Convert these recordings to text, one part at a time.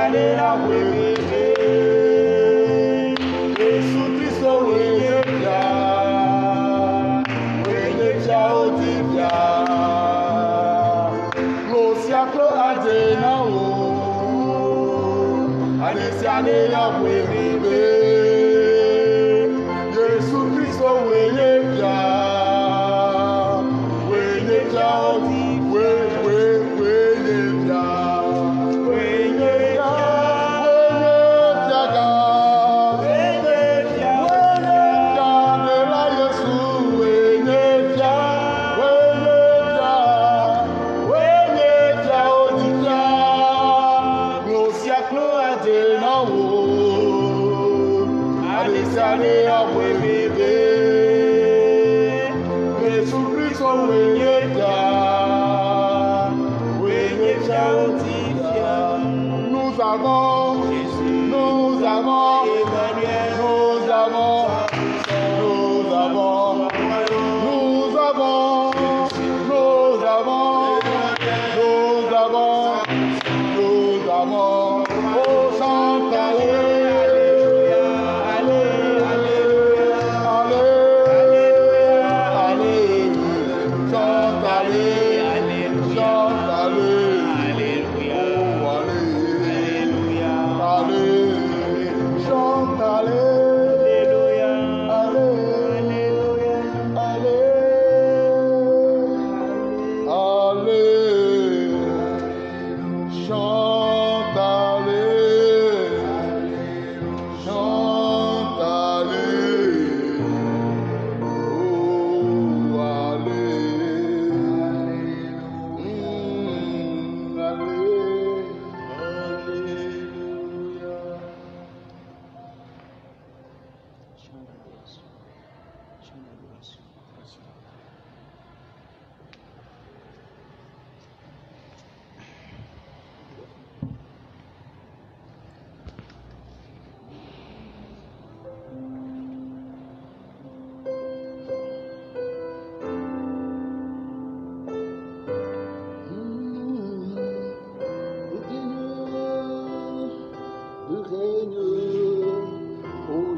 aller la bébé. Jésus-Christ, oui, Dia Odivia. Lo siècle a dit non. Allez, aller la bébé. Jésus-Christ, oui, Dia.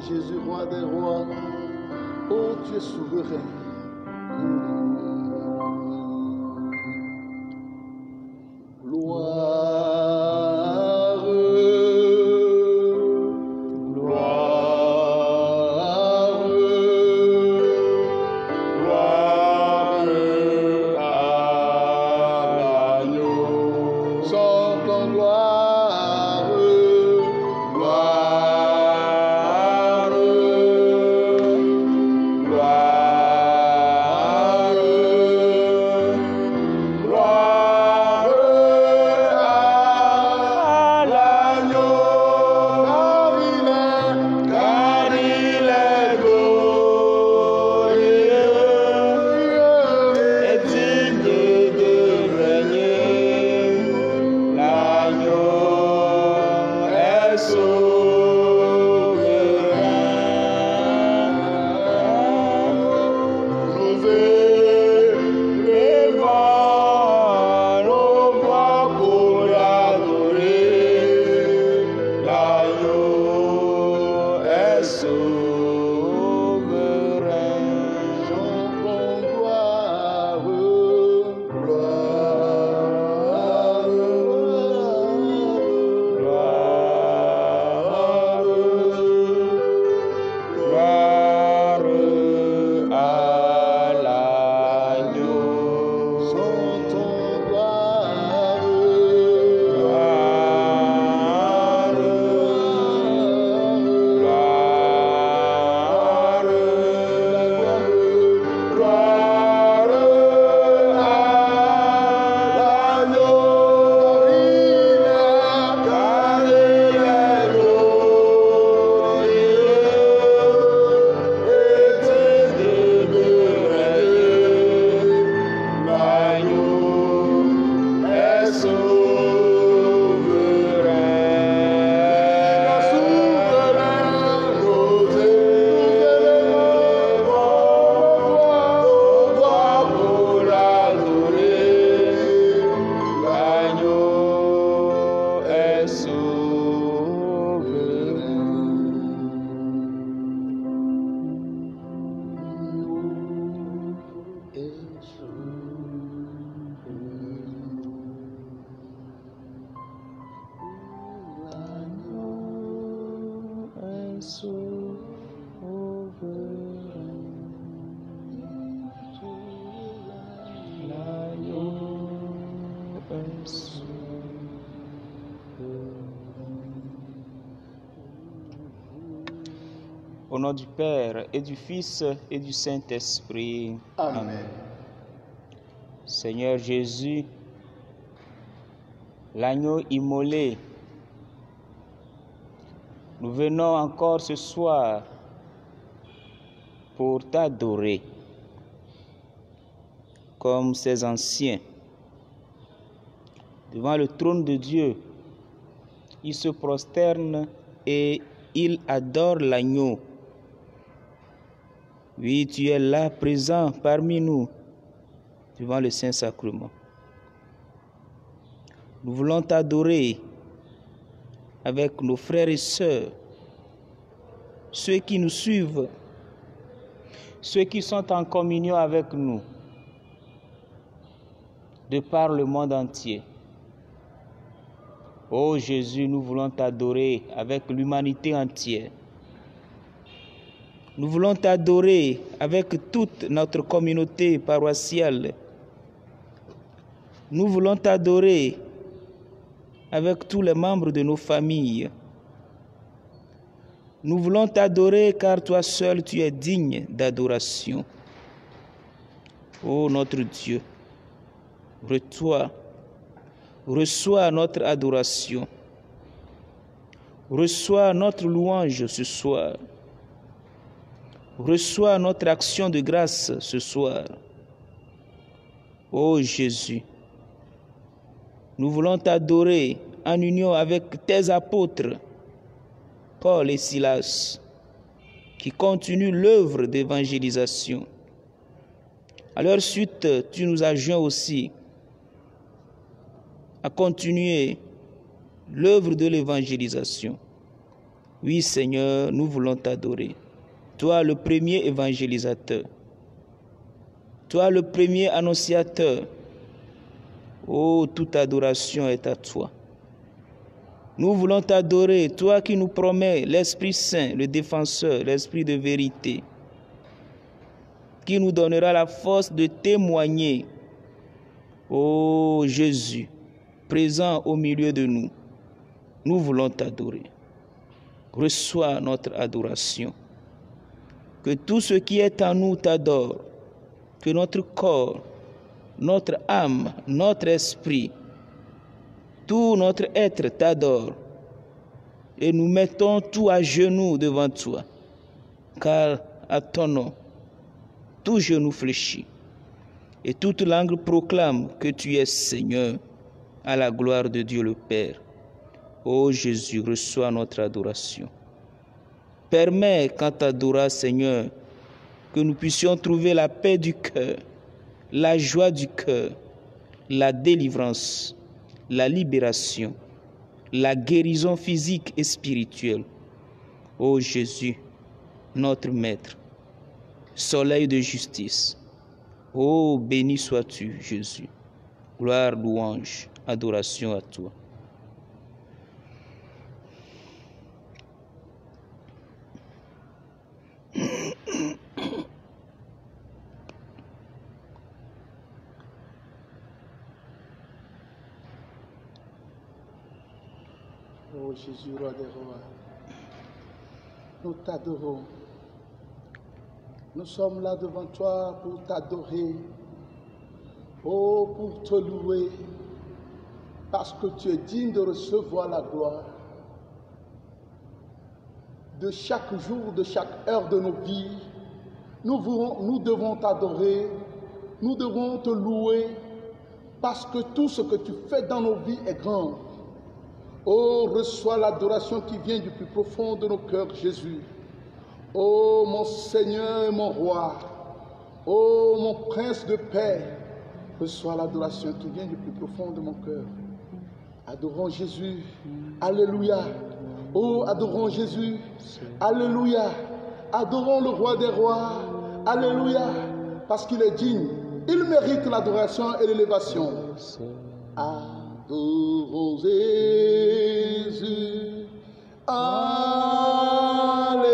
Jésus, roi des rois, ô Dieu souverain. Gloire, gloire, gloire à l'agneau. Chantons gloire, gloire. Jesus. Au nom du Père et du Fils et du Saint-Esprit. Amen. Seigneur Jésus, l'agneau immolé, nous venons encore ce soir pour t'adorer comme ces anciens. Devant le trône de Dieu, ils se prosternent et ils adorent l'agneau. Oui, tu es là, présent parmi nous, devant le Saint-Sacrement. Nous voulons t'adorer avec nos frères et sœurs, ceux qui nous suivent, ceux qui sont en communion avec nous, de par le monde entier. Ô Jésus, nous voulons t'adorer avec l'humanité entière. Nous voulons t'adorer avec toute notre communauté paroissiale. Nous voulons t'adorer avec tous les membres de nos familles. Nous voulons t'adorer car toi seul tu es digne d'adoration. Ô notre Dieu, reçois notre adoration. Reçois notre louange ce soir. Reçois notre action de grâce ce soir. Ô Jésus, nous voulons t'adorer en union avec tes apôtres, Paul et Silas, qui continuent l'œuvre d'évangélisation. À leur suite, tu nous as joints aussi à continuer l'œuvre de l'évangélisation. Oui, Seigneur, nous voulons t'adorer. Toi, le premier évangélisateur. Toi, le premier annonciateur. Oh, toute adoration est à toi. Nous voulons t'adorer, toi qui nous promets l'Esprit Saint, le défenseur, l'Esprit de vérité, qui nous donnera la force de témoigner. Oh Jésus, présent au milieu de nous, nous voulons t'adorer. Reçois notre adoration. Que tout ce qui est en nous t'adore, que notre corps, notre âme, notre esprit, tout notre être t'adore. Et nous mettons tout à genoux devant toi, car à ton nom, tout genou fléchit et toute langue proclame que tu es Seigneur, à la gloire de Dieu le Père. Ô Jésus, reçois notre adoration. Permets, quand t'adoras, Seigneur, que nous puissions trouver la paix du cœur, la joie du cœur, la délivrance, la libération, la guérison physique et spirituelle. Ô Jésus, notre Maître, soleil de justice. Ô béni sois-tu, Jésus. Gloire, louange, adoration à toi. Ô Jésus, roi des rois, nous t'adorons. Nous sommes là devant toi pour t'adorer, oh, pour te louer, parce que tu es digne de recevoir la gloire. De chaque jour, de chaque heure de nos vies, nous devons t'adorer, nous devons te louer, parce que tout ce que tu fais dans nos vies est grand. Oh, reçois l'adoration qui vient du plus profond de nos cœurs, Jésus. Oh, mon Seigneur et mon Roi. Oh, mon Prince de paix. Reçois l'adoration qui vient du plus profond de mon cœur. Adorons Jésus. Alléluia. Oh, adorons Jésus. Alléluia. Adorons le Roi des rois. Alléluia. Parce qu'il est digne. Il mérite l'adoration et l'élévation. Adorons Jésus. Alléluia.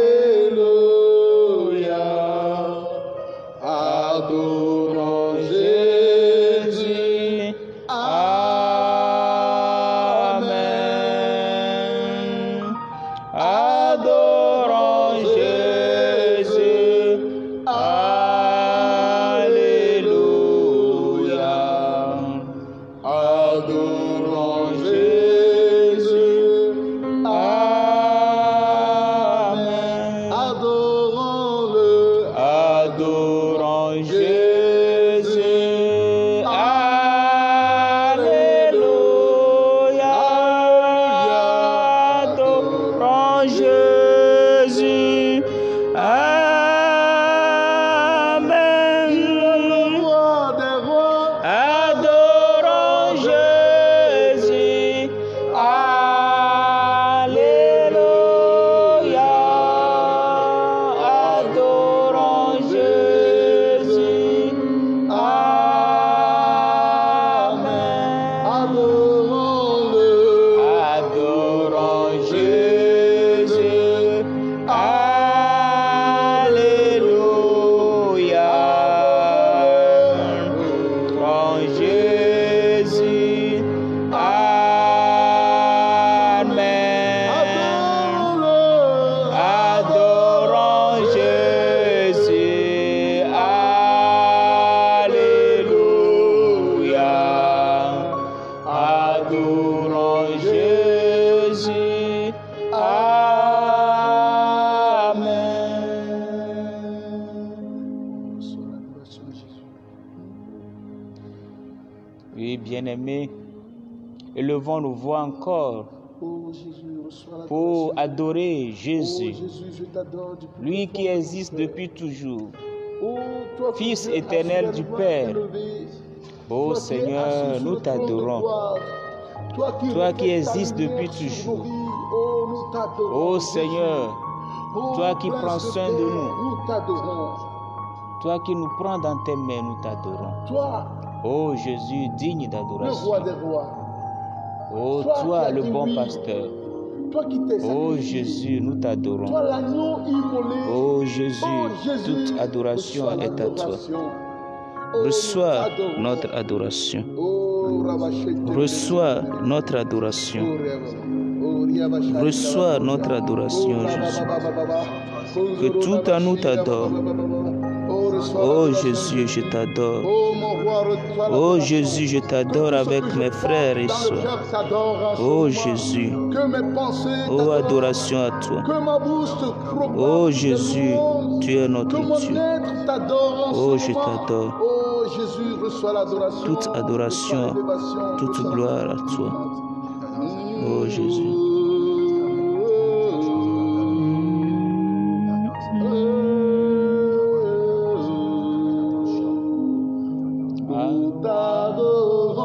Élevons nos voix encore Oh Jésus, reçois la pour adorer Oh Jésus, Jésus, je t'adore du plus lui profond qui de mon existe cœur. depuis toujours. Oh, toi qui Fils es éternel du assurément Père. élevé, Ô toi qui es Seigneur, assis sur nous le trône de t'adorons. gloire, toi qui Toi qui reflètes ta existes lumière depuis sur toujours. nos vies, oh, nous t'adorons. Ô Jésus. Seigneur, Oh, toi qui Prince prends de soin paix, de nous. nous t'adorons. toi qui nous prends dans tes mains, nous t'adorons. Toi, Ô Jésus, digne le roi d'adoration. des rois, Ô toi qui toi, as le dit bon oui, pasteur. toi qui t'es Ô sacrifié, Jésus, nous t'adorons. toi l'agneau immolé, Ô Jésus, Jésus, toute adoration reçois est à toi. l'adoration. Oh, Reçois nous t'adorons. notre adoration. Oh, Rabachete, Reçois notre adoration. Oh, Reba. Oh, Riabachete, Reçois Baba. notre adoration, Oh, Jésus. Rabababababa. Que tout en nous t'adore. Oh, reçois Oh l'adoration. Jésus, je t'adore. Oh, mon roi, reçois Oh l'adoration. Jésus, je t'adore Que tout ce avec que je mes porte frères et dans le sœurs. cœur t'adore en ce Oh moment. Jésus, Que mes pensées oh t'adorent. adoration à toi. Que ma bouche te proclame Oh tes Jésus, louanges. tu es Que notre mon Dieu. être t'adore en Oh, ce je moment. t'adore. Oh Jésus, reçois l'adoration. Toute adoration, reçois l'élévation, toute reçois gloire à toi. Oh Jésus. Nous t'adorons,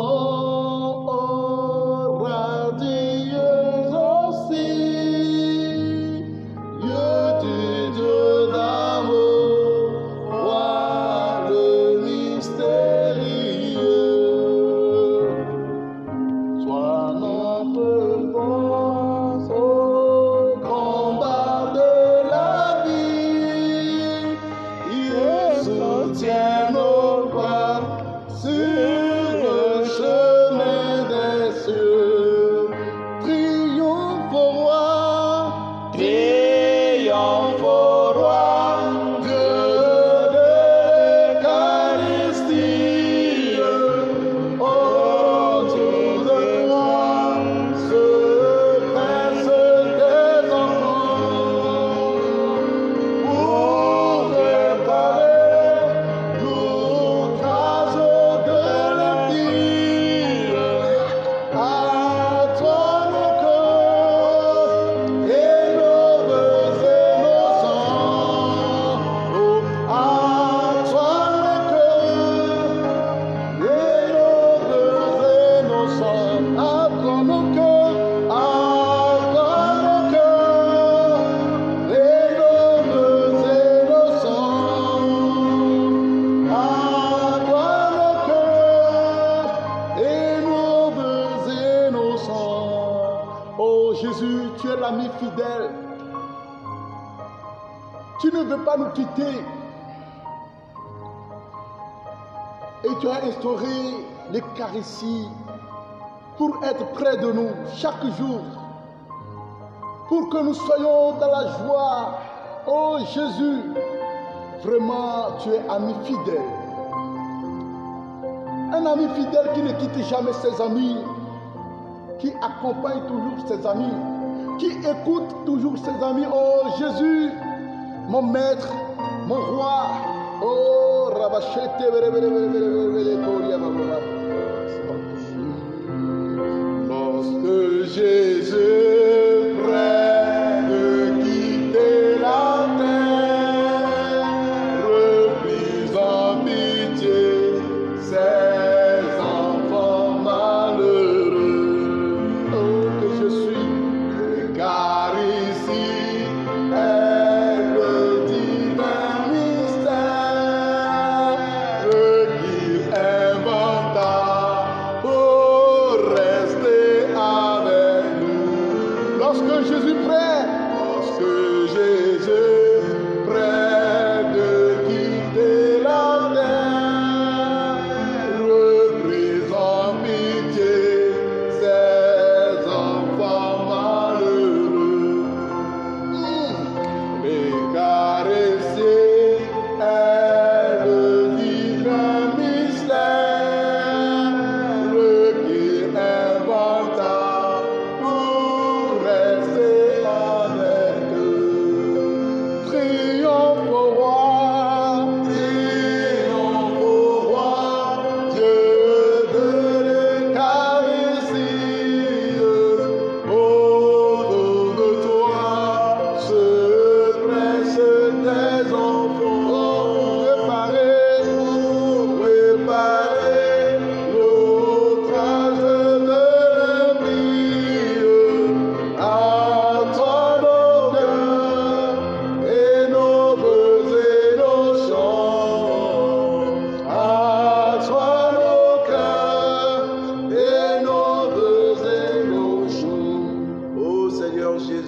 oh radieuse aussi, Dieu d'amour, roi le mystérieux. Sois notre force au combat de la vie, il soutient nos pas sur le chemin des cieux. Triomphe au roi, triomphe au roi, Dieu de l'Eucharistie. Autour de moi, ce prince des enfants, pour réparer l'outrage de l'empire. À toi nos cœurs et nos voeux et nos sangs. Oh, à toi nos cœurs et nos voeux et nos sangs. À toi nos cœurs, à toi nos cœurs et nos voeux et nos sangs. À toi nos cœurs et nos voeux et nos sangs. Oh Jésus, tu es l'ami fidèle. Tu ne veux pas nous quitter. Et tu as instauré l'Eucharistie pour être près de nous chaque jour. Pour que nous soyons dans la joie. Oh Jésus, vraiment tu es ami fidèle. Un ami fidèle qui ne quitte jamais ses amis, qui accompagne toujours ses amis, qui écoute toujours ses amis. Oh Jésus, mon maître, mon roi. Oh Rabachete, lorsque Jésus près de quitter la terre, replie en pitié ses enfants malheureux. Oh, que je suis, car ici est le divin mystère qu'il inventa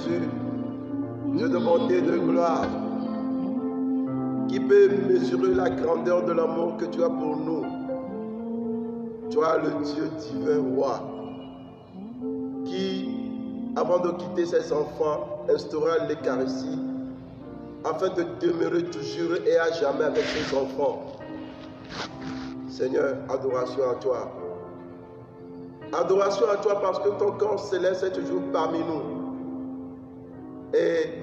Jésus, Dieu de bonté et de gloire, qui peut mesurer la grandeur de l'amour que tu as pour nous. Toi, le Dieu divin roi, qui, avant de quitter ses enfants, instaura l'Eucharistie, afin de demeurer toujours et à jamais avec ses enfants. Seigneur, adoration à toi. Adoration à toi parce que ton corps céleste est toujours parmi nous. Et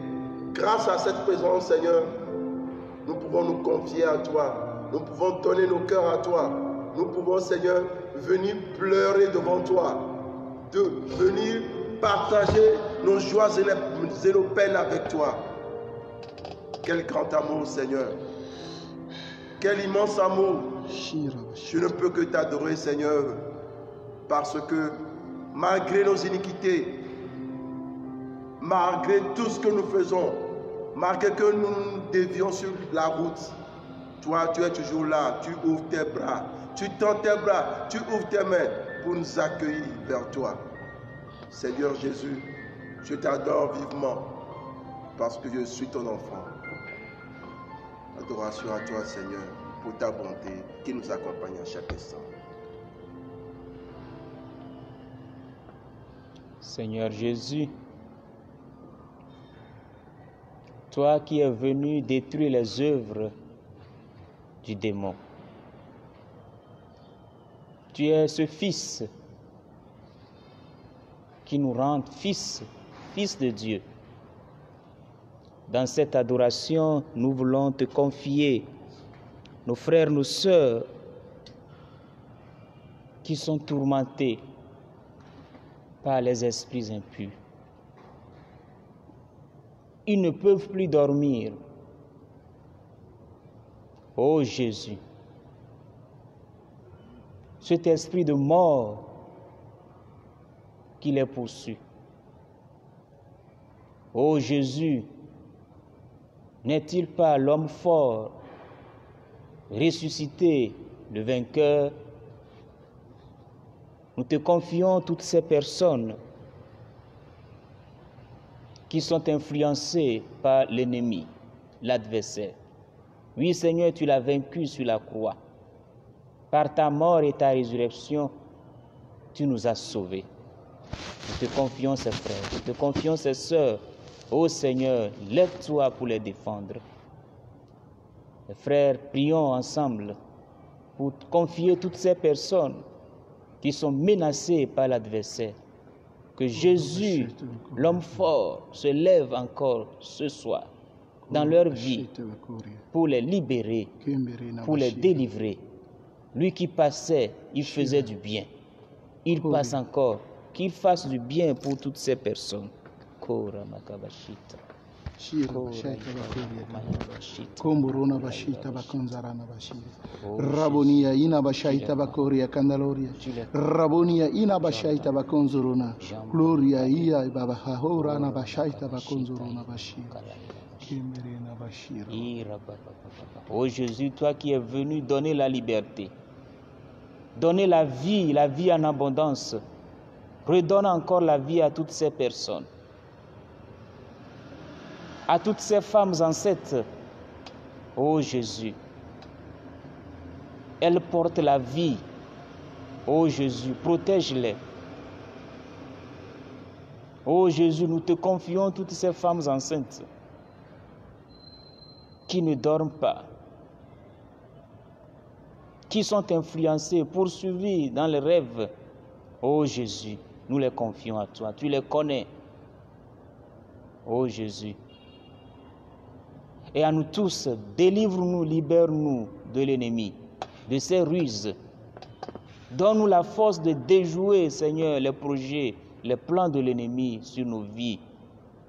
grâce à cette présence, Seigneur, nous pouvons nous confier à toi. Nous pouvons donner nos cœurs à toi. Nous pouvons, Seigneur, venir pleurer devant toi. De venir partager nos joies et nos peines avec toi. Quel grand amour, Seigneur. Quel immense amour. Je ne peux que t'adorer, Seigneur, parce que malgré nos iniquités, malgré tout ce que nous faisons, malgré que nous nous dévions sur la route, toi, tu es toujours là, tu ouvres tes bras, tu tends tes bras, tu ouvres tes mains pour nous accueillir vers toi. Seigneur Jésus, je t'adore vivement parce que je suis ton enfant. Adoration à toi, Seigneur, pour ta bonté qui nous accompagne à chaque instant. Seigneur Jésus, toi qui es venu détruire les œuvres du démon, tu es ce Fils qui nous rend fils de Dieu. Dans cette adoration, nous voulons te confier nos frères, nos sœurs qui sont tourmentés par les esprits impurs. Ils ne peuvent plus dormir. Ô Jésus, cet esprit de mort qui les poursuit. Ô Jésus, n'est-il pas l'homme fort, ressuscité, le vainqueur? Nous te confions toutes ces personnes qui sont influencées par l'ennemi, l'adversaire. Oui, Seigneur, tu l'as vaincu sur la croix. Par ta mort et ta résurrection, tu nous as sauvés. Nous te confions ces frères, nous te confions ces sœurs. Ô Seigneur, lève-toi pour les défendre. Les frères, prions ensemble pour confier toutes ces personnes qui sont menacées par l'adversaire. Que Jésus, l'homme fort, se lève encore ce soir dans leur vie pour les libérer, pour les délivrer. Lui qui passait, il faisait du bien. Il passe encore. Qu'il fasse du bien pour toutes ces personnes. Kora makabashita. Komborona bashita bakonzarana bashiri. Rabonia ina bashaita bakoria kandaloria. Rabonia ina bashaita bakonzorona. Gloria ia baba hahora bashaita bakonzorona bashiri. Kimberena bashiri. Ô Jésus, toi qui es venu donner la liberté, donner la vie en abondance, redonne encore la vie à toutes ces personnes. À toutes ces femmes enceintes, ô Jésus, elles portent la vie. Ô Jésus, protège-les. Ô Jésus, nous te confions toutes ces femmes enceintes qui ne dorment pas, qui sont influencées, poursuivies dans les rêves. Ô Jésus, nous les confions à toi, tu les connais. Ô Jésus, et à nous tous, délivre-nous, libère-nous de l'ennemi, de ses ruses. Donne-nous la force de déjouer, Seigneur, les projets, les plans de l'ennemi sur nos vies,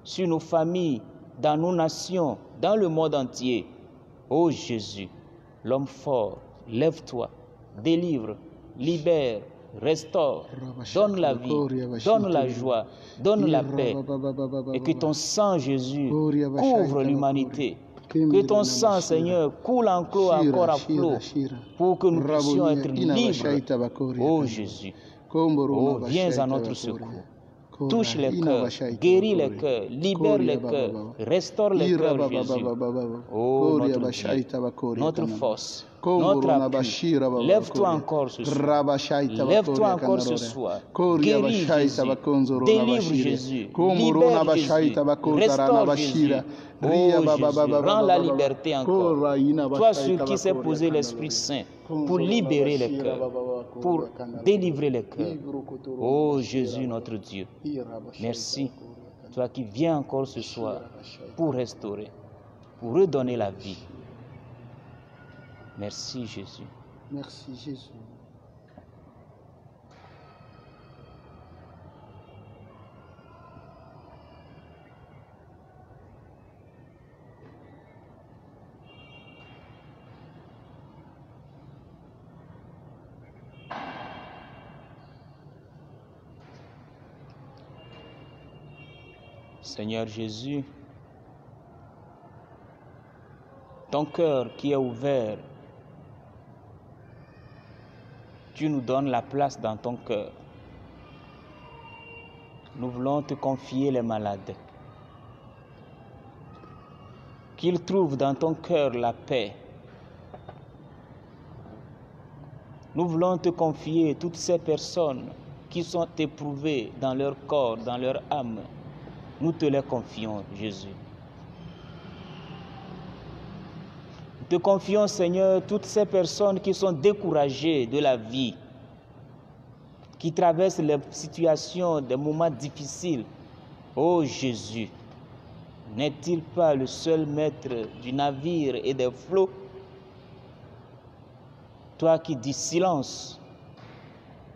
sur nos familles, dans nos nations, dans le monde entier. Ô Jésus, l'homme fort, lève-toi, délivre, libère, restaure, donne la vie, donne la joie, donne la paix, et que ton sang, Jésus, couvre l'humanité. Que ton sang, Seigneur, coule encore à flot pour que nous puissions être libres. Ô Jésus, oh, viens à notre secours. Touche les cœurs, guéris les cœurs, libère les cœurs, restaure les cœurs, Jésus. Oh, notre Dieu, notre force, notre appui. Lève-toi encore ce soir. Lève-toi encore ce soir. Guéris Jésus. Délivre Jésus. Libère Jésus. Restaure Jésus. Oh Jésus, rends la liberté encore. Toi sur qui s'est posé l'Esprit Saint pour libérer les cœurs, pour délivrer les cœurs. Oh Jésus notre Dieu, merci. Toi qui viens encore ce soir pour restaurer, pour redonner la vie. Merci Jésus. Merci Jésus. Seigneur Jésus, ton cœur qui est ouvert, tu nous donnes la place dans ton cœur. Nous voulons te confier les malades. Qu'ils trouvent dans ton cœur la paix. Nous voulons te confier toutes ces personnes qui sont éprouvées dans leur corps, dans leur âme. Nous te les confions, Jésus. Nous te confions, Seigneur, toutes ces personnes qui sont découragées de la vie, qui traversent les situations, des moments difficiles. Oh Jésus, n'est-il pas le seul maître du navire et des flots? Toi qui dis silence,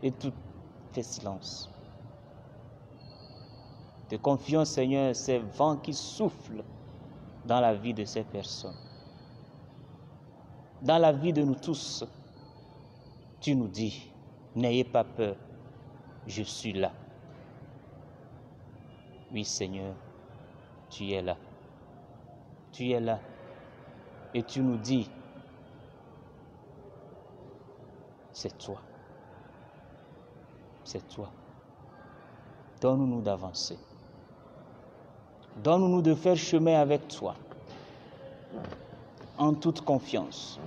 et tout fait silence. Te confions, Seigneur, ces vents qui soufflent dans la vie de ces personnes. Dans la vie de nous tous, tu nous dis, n'ayez pas peur, je suis là. Oui, Seigneur, tu es là. Tu es là. Et tu nous dis, c'est toi. C'est toi. Donne-nous d'avancer. Donne-nous de faire chemin avec toi, en toute confiance,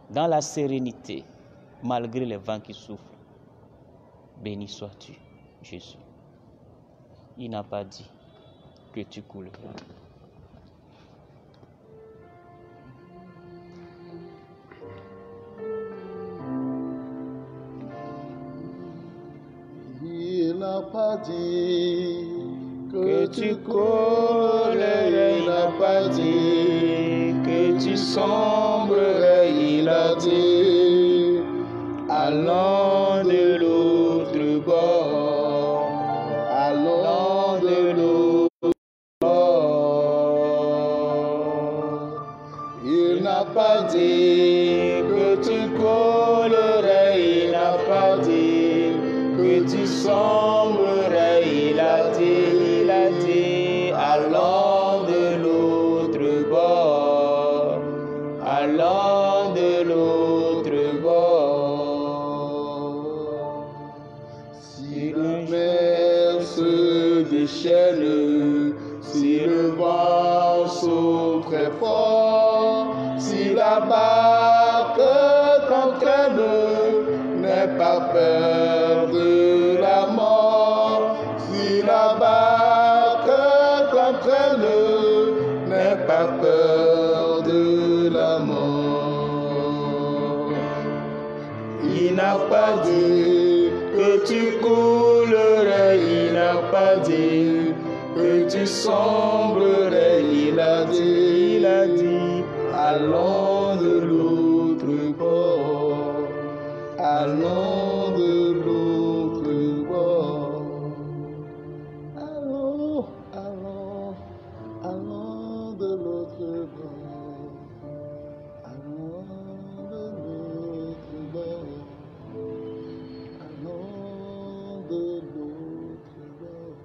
dans la sérénité, malgré les vents qui soufflent. Béni sois-tu, Jésus. Il n'a pas dit que tu couleras. Il n'a pas dit Que tu coulerais, il n'a pas dit. Que tu sombrerais, il a dit. Allons de l'autre bord, allons de l'autre bord. Il n'a pas dit que tu coulerais, il n'a pas dit que tu sombrerais, il a dit, allons de l'autre bord, allons de l'autre bord. si la mer se déchaîne, si le vent souffle très fort, si la barque t'entraîne, n'aie pas peur de la mort. Si la barque t'entraîne, n'aie pas peur de la mort. Il n'a pas dit que tu coulerais, il n'a pas dit que tu sombrerais, il a dit, allons de l'autre bord, allons de l'autre bord, allons, allons, allons de l'autre bord, allons de l'autre bord, allons de l'autre bord.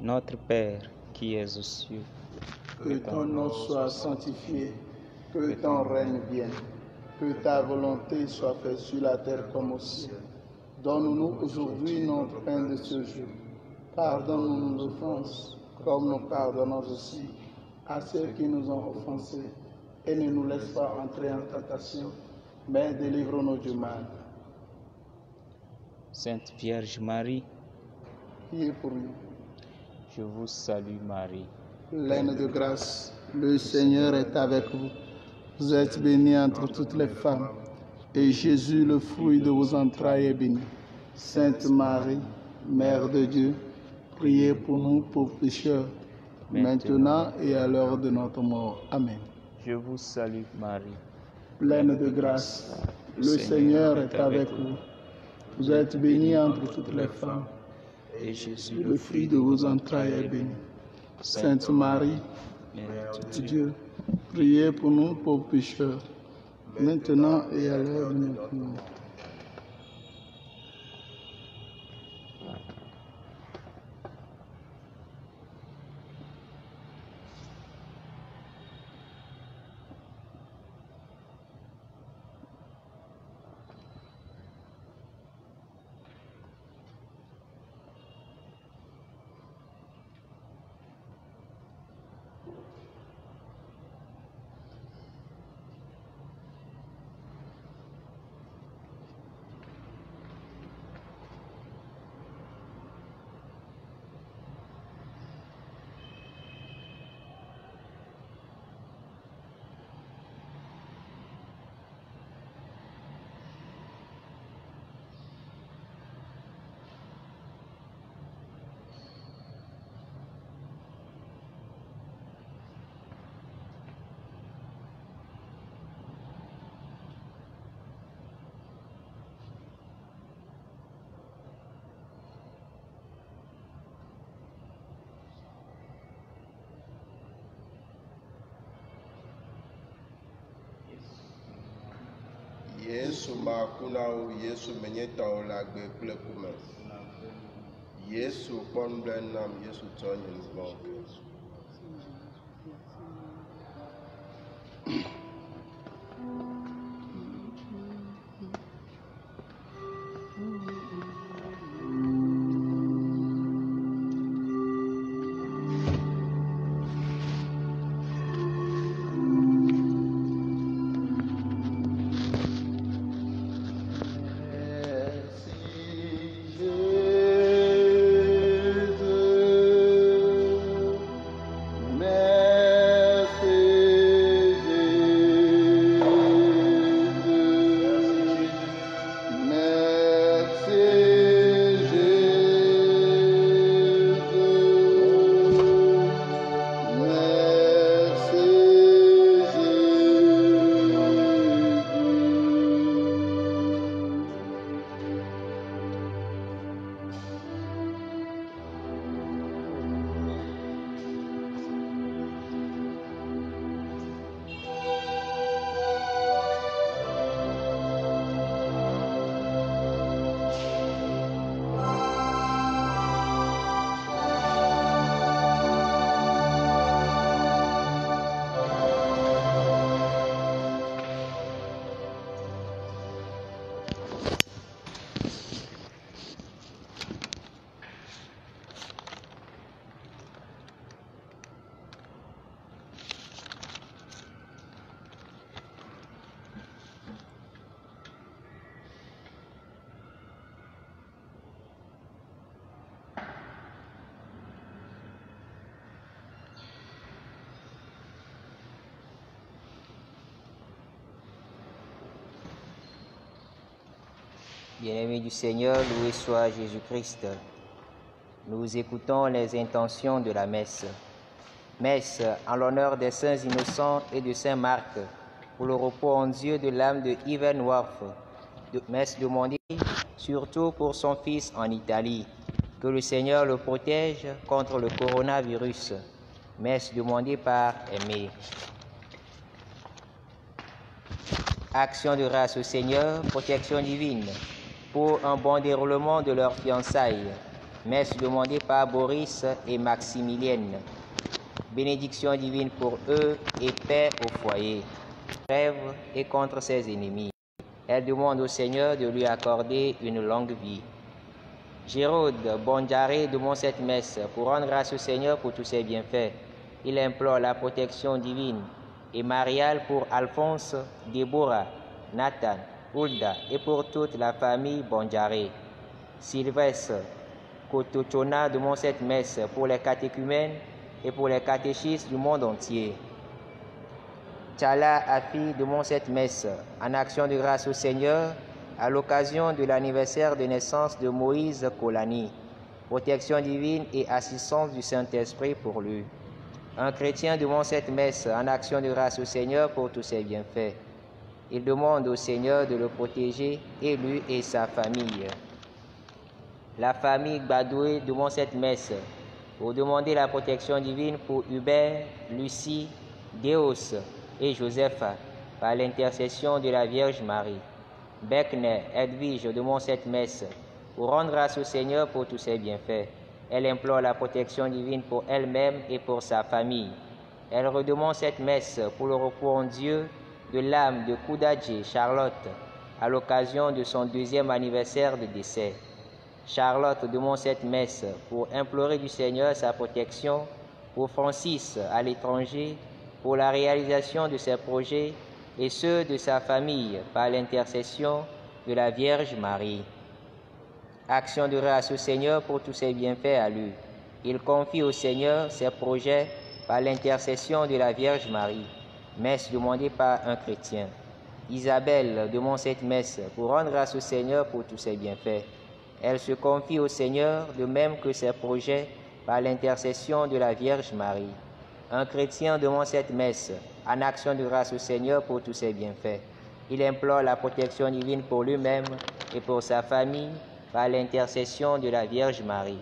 Notre Père qui es aux cieux, Que ton nom soit sanctifié, que ton règne vienne, que ta volonté soit faite sur la terre comme au ciel. Donne-nous aujourd'hui notre pain de ce jour. Pardonne-nous nos offenses, comme nous pardonnons aussi à ceux qui nous ont offensés. Et ne nous laisse pas entrer en tentation, mais délivre-nous du mal. Sainte Vierge Marie, Priez pour nous. je vous salue Marie. Pleine de grâce, le Seigneur est avec vous. Vous êtes bénie entre toutes les femmes, et Jésus, le fruit de vos entrailles, est béni. Sainte Marie, Mère de Dieu, priez pour nous pauvres pécheurs, maintenant et à l'heure de notre mort. Amen. Je vous salue Marie. Pleine de grâce, le Seigneur est avec vous. Vous êtes bénie entre toutes les femmes, Et Jésus, le fruit de vos entrailles, est béni. Sainte Marie, Mère de Dieu, priez pour nous pauvres pécheurs, maintenant et à l'heure de notre mort. Yesu makuna o Yesu menye tawo la gbe kple kume. Yesu kpɔnugble nam Yesu tɔ nye nubɔ. Bien-aimés du Seigneur, loué soit Jésus-Christ. Nous écoutons les intentions de la messe. Messe en l'honneur des saints innocents et de Saint Marc, pour le repos en Dieu de l'âme de Ivan Worf. Messe demandée surtout pour son fils en Italie. Que le Seigneur le protège contre le coronavirus. Messe demandée par Aimé. Action de grâce au Seigneur, protection divine, pour un bon déroulement de leurs fiançailles. Messe demandée par Boris et Maximilienne. Bénédiction divine pour eux et paix au foyer. Trêve et contre ses ennemis. Elle demande au Seigneur de lui accorder une longue vie. Géraude Bonjaré demande cette messe pour rendre grâce au Seigneur pour tous ses bienfaits. Il implore la protection divine et mariale pour Alphonse, Déborah, Nathan, Hulda et pour toute la famille Bonjaré. Sylvestre Kotochona demande cette messe pour les catéchumènes et pour les catéchistes du monde entier. Tchala Afi demande cette messe en action de grâce au Seigneur à l'occasion de l'anniversaire de naissance de Moïse Kolani. Protection divine et assistance du Saint-Esprit pour lui. Un chrétien demande cette messe en action de grâce au Seigneur pour tous ses bienfaits. Il demande au Seigneur de le protéger, et lui et sa famille. La famille Gbadoué demande cette messe pour demander la protection divine pour Hubert, Lucie, Déos et Joseph par l'intercession de la Vierge Marie. Beckner, Edwige demande cette messe pour rendre grâce au Seigneur pour tous ses bienfaits. Elle implore la protection divine pour elle-même et pour sa famille. Elle redemande cette messe pour le repos en Dieu de l'âme de Koudadji Charlotte à l'occasion de son 2e anniversaire de décès. Charlotte demande cette messe pour implorer du Seigneur sa protection pour Francis à l'étranger, pour la réalisation de ses projets et ceux de sa famille par l'intercession de la Vierge Marie. Action de grâce au Seigneur pour tous ses bienfaits à lui. Il confie au Seigneur ses projets par l'intercession de la Vierge Marie. Messe demandée par un chrétien. Isabelle demande cette messe pour rendre grâce au Seigneur pour tous ses bienfaits. Elle se confie au Seigneur de même que ses projets par l'intercession de la Vierge Marie. Un chrétien demande cette messe en action de grâce au Seigneur pour tous ses bienfaits. Il implore la protection divine pour lui-même et pour sa famille par l'intercession de la Vierge Marie.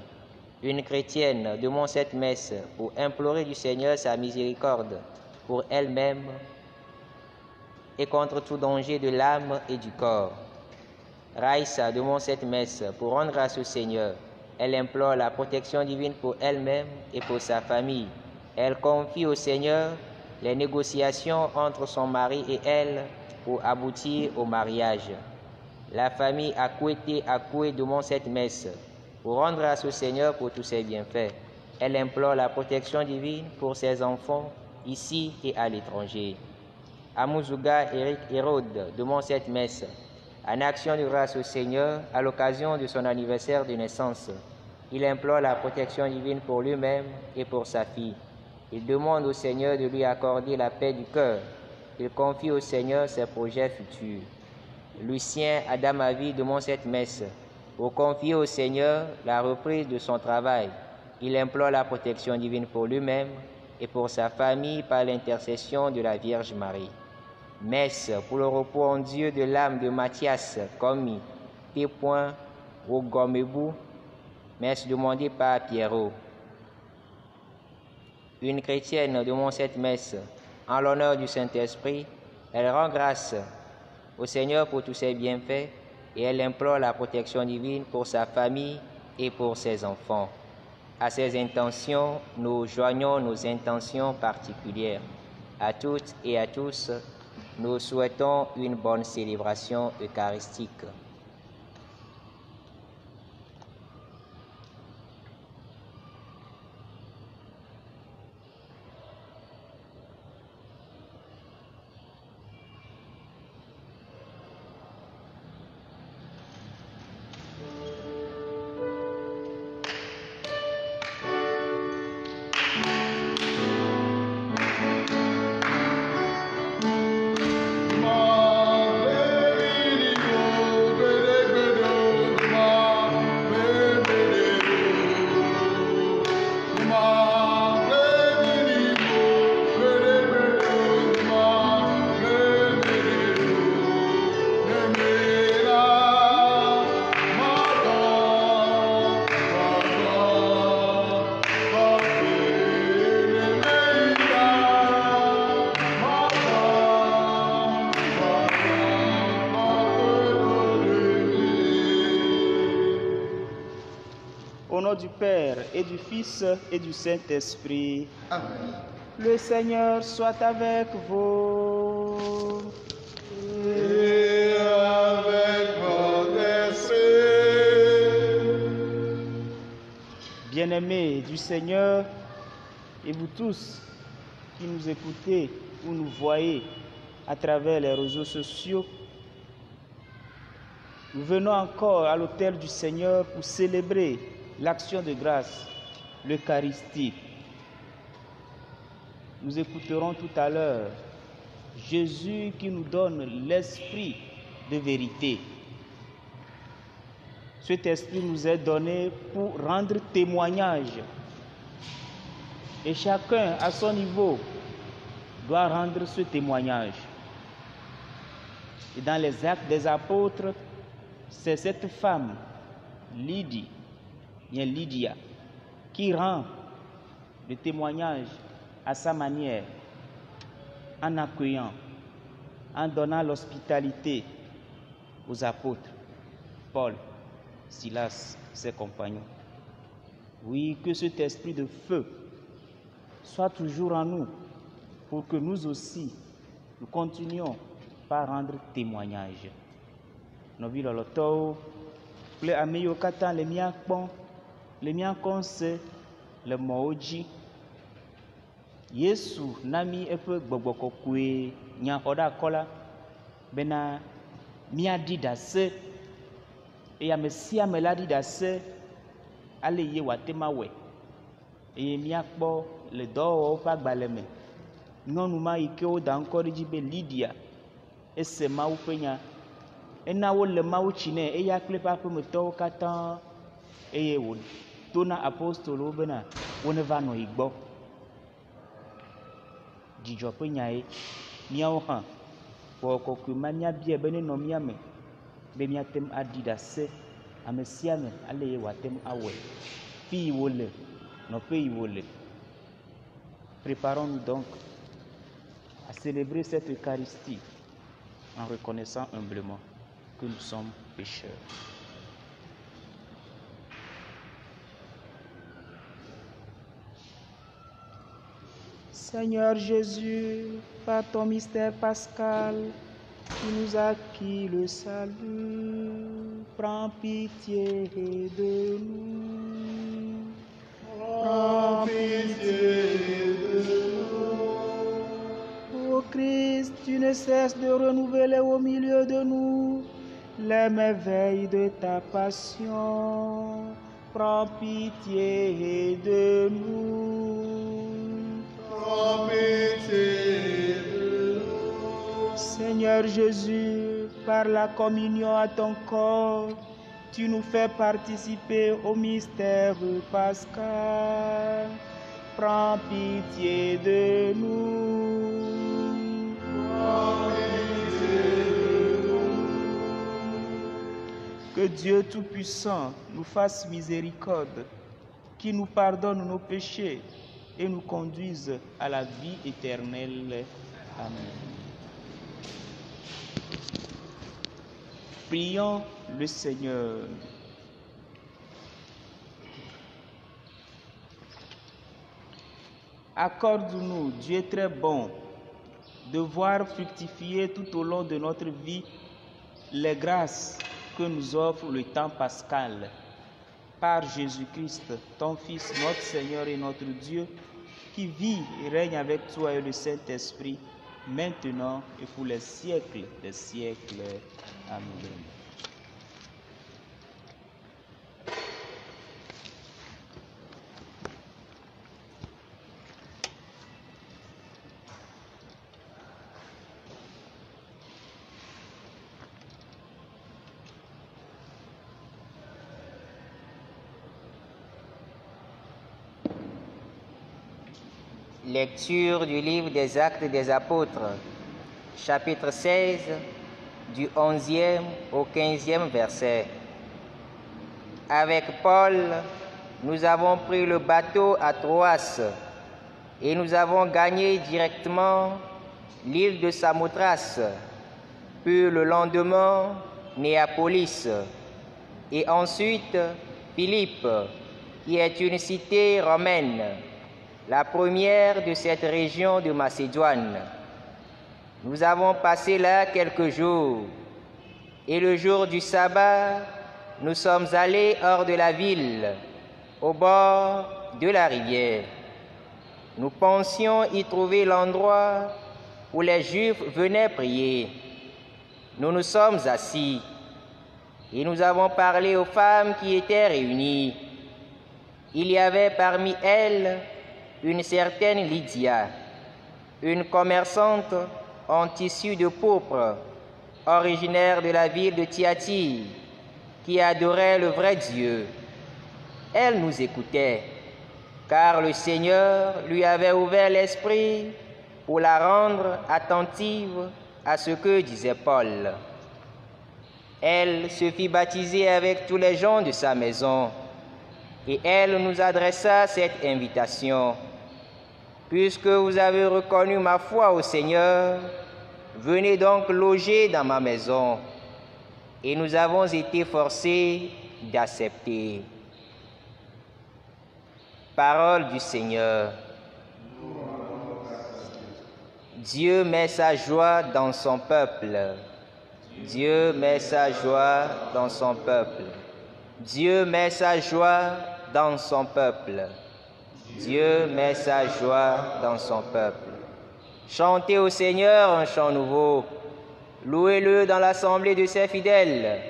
Une chrétienne demande cette messe pour implorer du Seigneur sa miséricorde pour elle-même et contre tout danger de l'âme et du corps. Raïssa demande cette messe pour rendre grâce au Seigneur. Elle implore la protection divine pour elle-même et pour sa famille. Elle confie au Seigneur les négociations entre son mari et elle pour aboutir au mariage. La famille Akoué demande cette messe pour rendre grâce au Seigneur pour tous ses bienfaits. Elle implore la protection divine pour ses enfants ici et à l'étranger. Amouzuga Eric Hérode demande cette messe en action de grâce au Seigneur à l'occasion de son anniversaire de naissance. Il implore la protection divine pour lui-même et pour sa fille. Il demande au Seigneur de lui accorder la paix du cœur. Il confie au Seigneur ses projets futurs. Lucien Adamavi demande cette messe pour confier au Seigneur la reprise de son travail. Il implore la protection divine pour lui-même et pour sa famille par l'intercession de la Vierge Marie. Messe pour le repos en Dieu de l'âme de Mathias Komi, P. Rogomebou. Messe demandée par Pierrot. Une chrétienne demande cette messe en l'honneur du Saint-Esprit. Elle rend grâce au Seigneur pour tous ses bienfaits et elle implore la protection divine pour sa famille et pour ses enfants. À ces intentions, nous joignons nos intentions particulières. À toutes et à tous, nous souhaitons une bonne célébration eucharistique. Maria, nom du Père et du Fils et du Saint-Esprit. Amen. Le Seigneur soit avec vous. Et avec votre esprit. Bien-aimés du Seigneur, et vous tous qui nous écoutez ou nous voyez à travers les réseaux sociaux, nous venons encore à l'autel du Seigneur pour célébrer l'action de grâce, l'Eucharistie. Nous écouterons tout à l'heure Jésus qui nous donne l'esprit de vérité. Cet esprit nous est donné pour rendre témoignage. Et chacun, à son niveau, doit rendre ce témoignage. Et dans les Actes des Apôtres, c'est cette femme, Lydia, qui rend le témoignage à sa manière, en accueillant, en donnant l'hospitalité aux apôtres, Paul, Silas, ses compagnons. Oui, que cet esprit de feu soit toujours en nous, pour que nous aussi, nous continuions par rendre témoignage. Nos villes loto, les amis au katan, les miens conseils, les moji. Yesu nami eƒe gbɔgbɔ kɔkɔe nyaxɔ ɖe akɔ la bena míaɖi ɖase eye ame sia ame la ɖi ɖase ale ye wòate ma wɔe eye míakpɔ le dɔwɔwɔwo ƒe agbalẽ me nyɔnu ma yi ke woda ŋkɔ ɖe dzi be Lydia ese Mawu ƒe nya ena wole Mawu tsi nɛ eya kple eƒe aƒemetɔwo katã eye wòto na apostolowo bena woneva nɔ yi gbɔ. Dzidzɔ ƒe nyae míawo hã xɔ kɔkɔe ma míabia be nenɔ mía me be míate ŋu aɖi ɖase ame sia ame ale ye wòate ŋu awɔe fi yi wòle nɔƒe yi wòle. Préparons-nous donc à célébrer cette Eucharistie en reconnaissant humblement que nous sommes pécheurs. Seigneur Jésus, par ton mystère pascal, tu nous as acquis le salut. Prends pitié de nous. Prends pitié de nous. Ô Christ, tu ne cesses de renouveler au milieu de nous les merveilles de ta passion. Prends pitié de nous. Prends pitié de nous. Seigneur Jésus, par la communion à ton corps, tu nous fais participer au mystère pascal. Prends pitié de nous. Prends pitié de nous. Que Dieu Tout-Puissant nous fasse miséricorde, qui nous pardonne nos péchés et nous conduise à la vie éternelle. Amen. Prions le Seigneur. Accorde-nous, Dieu très bon, de voir fructifier tout au long de notre vie les grâces que nous offre le temps pascal. Par Jésus-Christ, ton Fils, notre Seigneur et notre Dieu, qui vit et règne avec toi et le Saint-Esprit, maintenant et pour les siècles des siècles. Amen. Lecture du livre des Actes des Apôtres, chapitre 16, du 11e au 15e verset. Avec Paul, nous avons pris le bateau à Troas et nous avons gagné directement l'île de Samothrace, puis le lendemain Néapolis, et ensuite Philippe, qui est une cité romaine, la première de cette région de Macédoine. Nous avons passé là quelques jours, et le jour du sabbat, nous sommes allés hors de la ville, au bord de la rivière. Nous pensions y trouver l'endroit où les Juifs venaient prier. Nous nous sommes assis et nous avons parlé aux femmes qui étaient réunies. Il y avait parmi elles une certaine Lydia, une commerçante en tissu de pourpre, originaire de la ville de Thyatire, qui adorait le vrai Dieu. Elle nous écoutait, car le Seigneur lui avait ouvert l'esprit pour la rendre attentive à ce que disait Paul. Elle se fit baptiser avec tous les gens de sa maison, et elle nous adressa cette invitation. Puisque vous avez reconnu ma foi au Seigneur, venez donc loger dans ma maison. Et nous avons été forcés d'accepter. Parole du Seigneur. Dieu met sa joie dans son peuple. Dieu met sa joie dans son peuple. Dieu met sa joie dans son peuple. Dieu met sa joie dans son peuple. Chantez au Seigneur un chant nouveau. Louez-le dans l'assemblée de ses fidèles.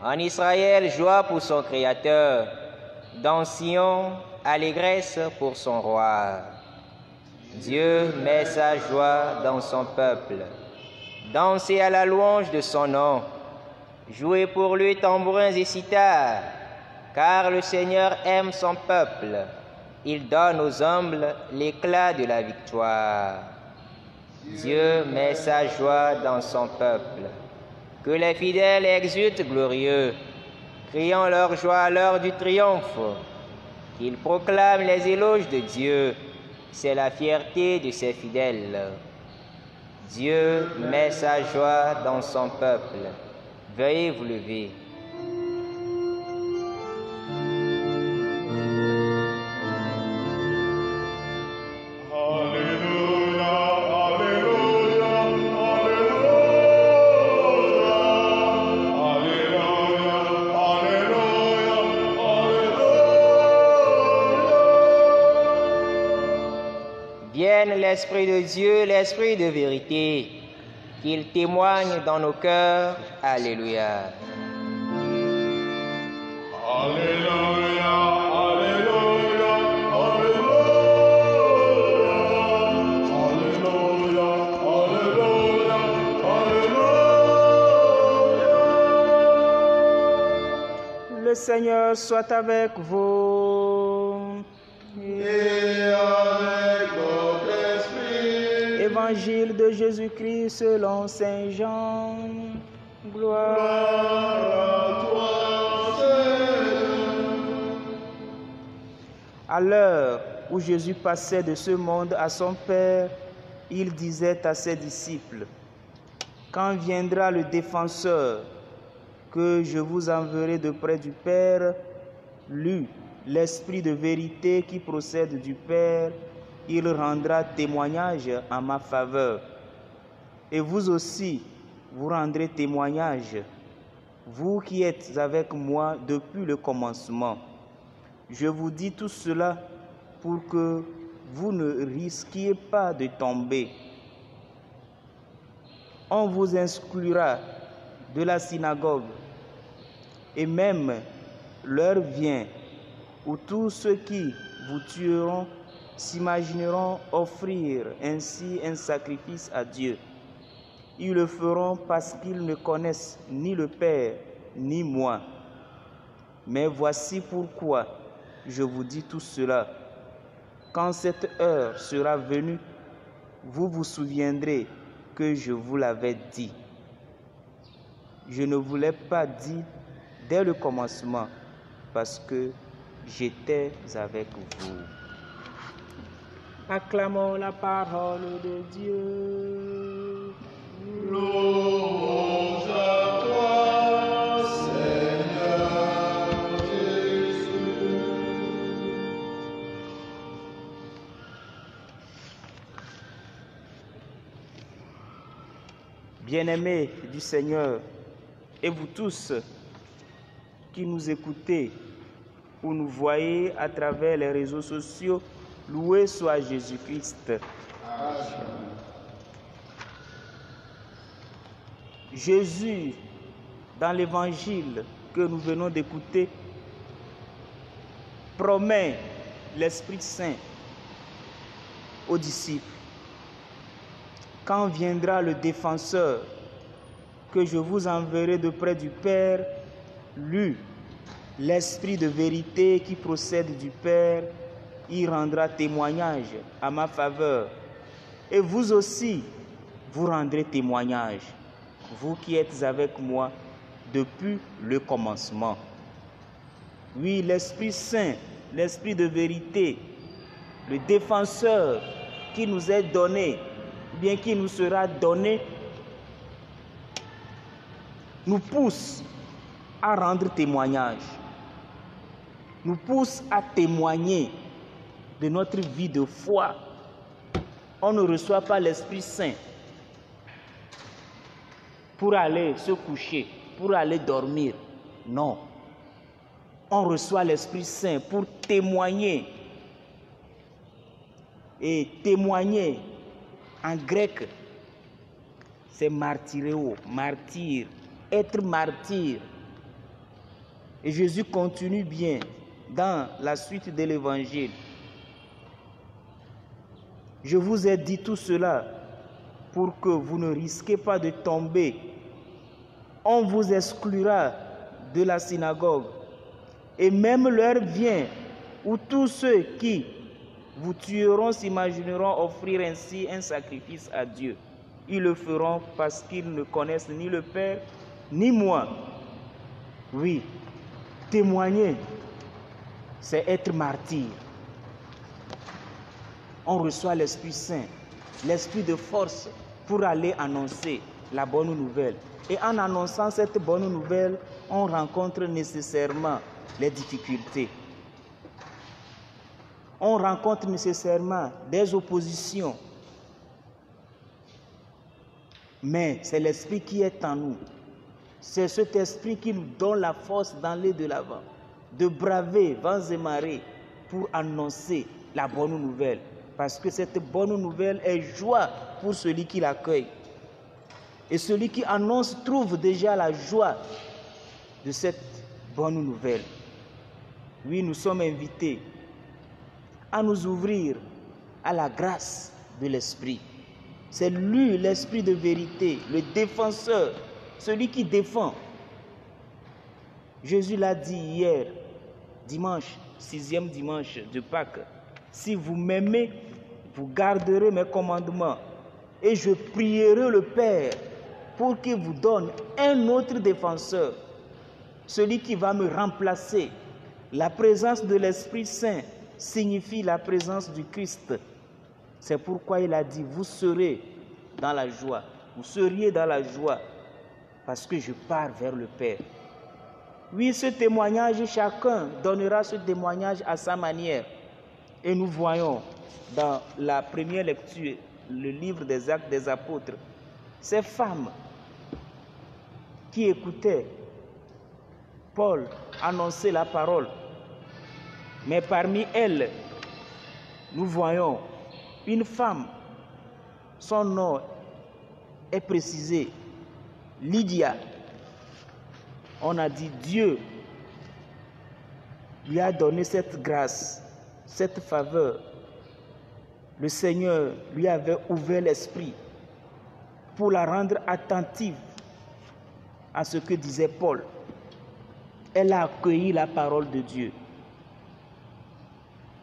En Israël, joie pour son Créateur. Dans Sion, allégresse pour son roi. Dieu met sa joie dans son peuple. Dansez à la louange de son nom. Jouez pour lui tambourins et cithars, car le Seigneur aime son peuple. Il donne aux humbles l'éclat de la victoire. Dieu met sa joie dans son peuple. Que les fidèles exultent glorieux, criant leur joie à l'heure du triomphe. Qu'ils proclament les éloges de Dieu. C'est la fierté de ses fidèles. Dieu met sa joie dans son peuple. Veuillez vous lever. Vienne l'Esprit de Dieu, l'Esprit de vérité, qu'il témoigne dans nos cœurs. Alléluia. Alléluia, Alléluia, Alléluia, Alléluia, Alléluia. Le Seigneur soit avec vous. Et avec votre esprit, Évangile de Jésus-Christ selon Saint Jean. Gloire. à toi, Seigneur. À l'heure où Jésus passait de ce monde à son Père, il disait à ses disciples, « Quand viendra le défenseur que je vous enverrai de près du Père, lui, l'Esprit de vérité qui procède du Père, il rendra témoignage en ma faveur. Et vous aussi, vous rendrez témoignage, vous qui êtes avec moi depuis le commencement. Je vous dis tout cela pour que vous ne risquiez pas de tomber. On vous exclura de la synagogue, et même l'heure vient où tous ceux qui vous tueront s'imagineront offrir ainsi un sacrifice à Dieu. Ils le feront parce qu'ils ne connaissent ni le Père ni moi. Mais voici pourquoi je vous dis tout cela. Quand cette heure sera venue, vous vous souviendrez que je vous l'avais dit. Je ne vous l'ai pas dit dès le commencement parce que j'étais avec vous. Acclamons la parole de Dieu. Louange à toi, Seigneur Jésus. Bien-aimés du Seigneur, et vous tous qui nous écoutez ou nous voyez à travers les réseaux sociaux, loué soit Jésus-Christ. Jésus, dans l'évangile que nous venons d'écouter, promet l'Esprit Saint aux disciples. Quand viendra le défenseur que je vous enverrai de près du Père, lui, l'Esprit de vérité qui procède du Père, il rendra témoignage à ma faveur. Et vous aussi, vous rendrez témoignage, vous qui êtes avec moi depuis le commencement. Oui, l'Esprit Saint, l'Esprit de vérité, le défenseur qui nous est donné, bien qui nous sera donné, nous pousse à rendre témoignage, nous pousse à témoigner de notre vie de foi. On ne reçoit pas l'Esprit Saint pour aller se coucher, pour aller dormir. Non. On reçoit l'Esprit Saint pour témoigner. Et témoigner, en grec, c'est martyreo, martyr, être martyr. Et Jésus continue bien dans la suite de l'évangile. Je vous ai dit tout cela pour que vous ne risquez pas de tomber. On vous exclura de la synagogue. Et même l'heure vient où tous ceux qui vous tueront s'imagineront offrir ainsi un sacrifice à Dieu. Ils le feront parce qu'ils ne connaissent ni le Père, ni moi. Oui, témoigner, c'est être martyr. On reçoit l'Esprit Saint, l'Esprit de force pour aller annoncer la bonne nouvelle. Et en annonçant cette bonne nouvelle, on rencontre nécessairement les difficultés. On rencontre nécessairement des oppositions. Mais c'est l'Esprit qui est en nous. C'est cet Esprit qui nous donne la force d'aller de l'avant, de braver vents et marées pour annoncer la bonne nouvelle. Parce que cette bonne nouvelle est joie pour celui qui l'accueille. Et celui qui annonce trouve déjà la joie de cette bonne nouvelle. Oui, nous sommes invités à nous ouvrir à la grâce de l'Esprit. C'est lui, l'Esprit de vérité, le défenseur, celui qui défend. Jésus l'a dit hier, dimanche, 6e dimanche de Pâques. Si vous m'aimez, vous garderez mes commandements. Et je prierai le Père pour qu'il vous donne un autre défenseur, celui qui va me remplacer. La présence de l'Esprit Saint signifie la présence du Christ. C'est pourquoi il a dit, vous serez dans la joie. Vous seriez dans la joie parce que je pars vers le Père. Oui, ce témoignage, chacun donnera ce témoignage à sa manière. Et nous voyons dans la première lecture, le livre des Actes des Apôtres, ces femmes qui écoutaient Paul annoncer la parole. Mais parmi elles, nous voyons une femme, son nom est précisé, Lydia. On a dit Dieu lui a donné cette grâce, cette faveur. Le Seigneur lui avait ouvert l'esprit pour la rendre attentive à ce que disait Paul. Elle a accueilli la parole de Dieu.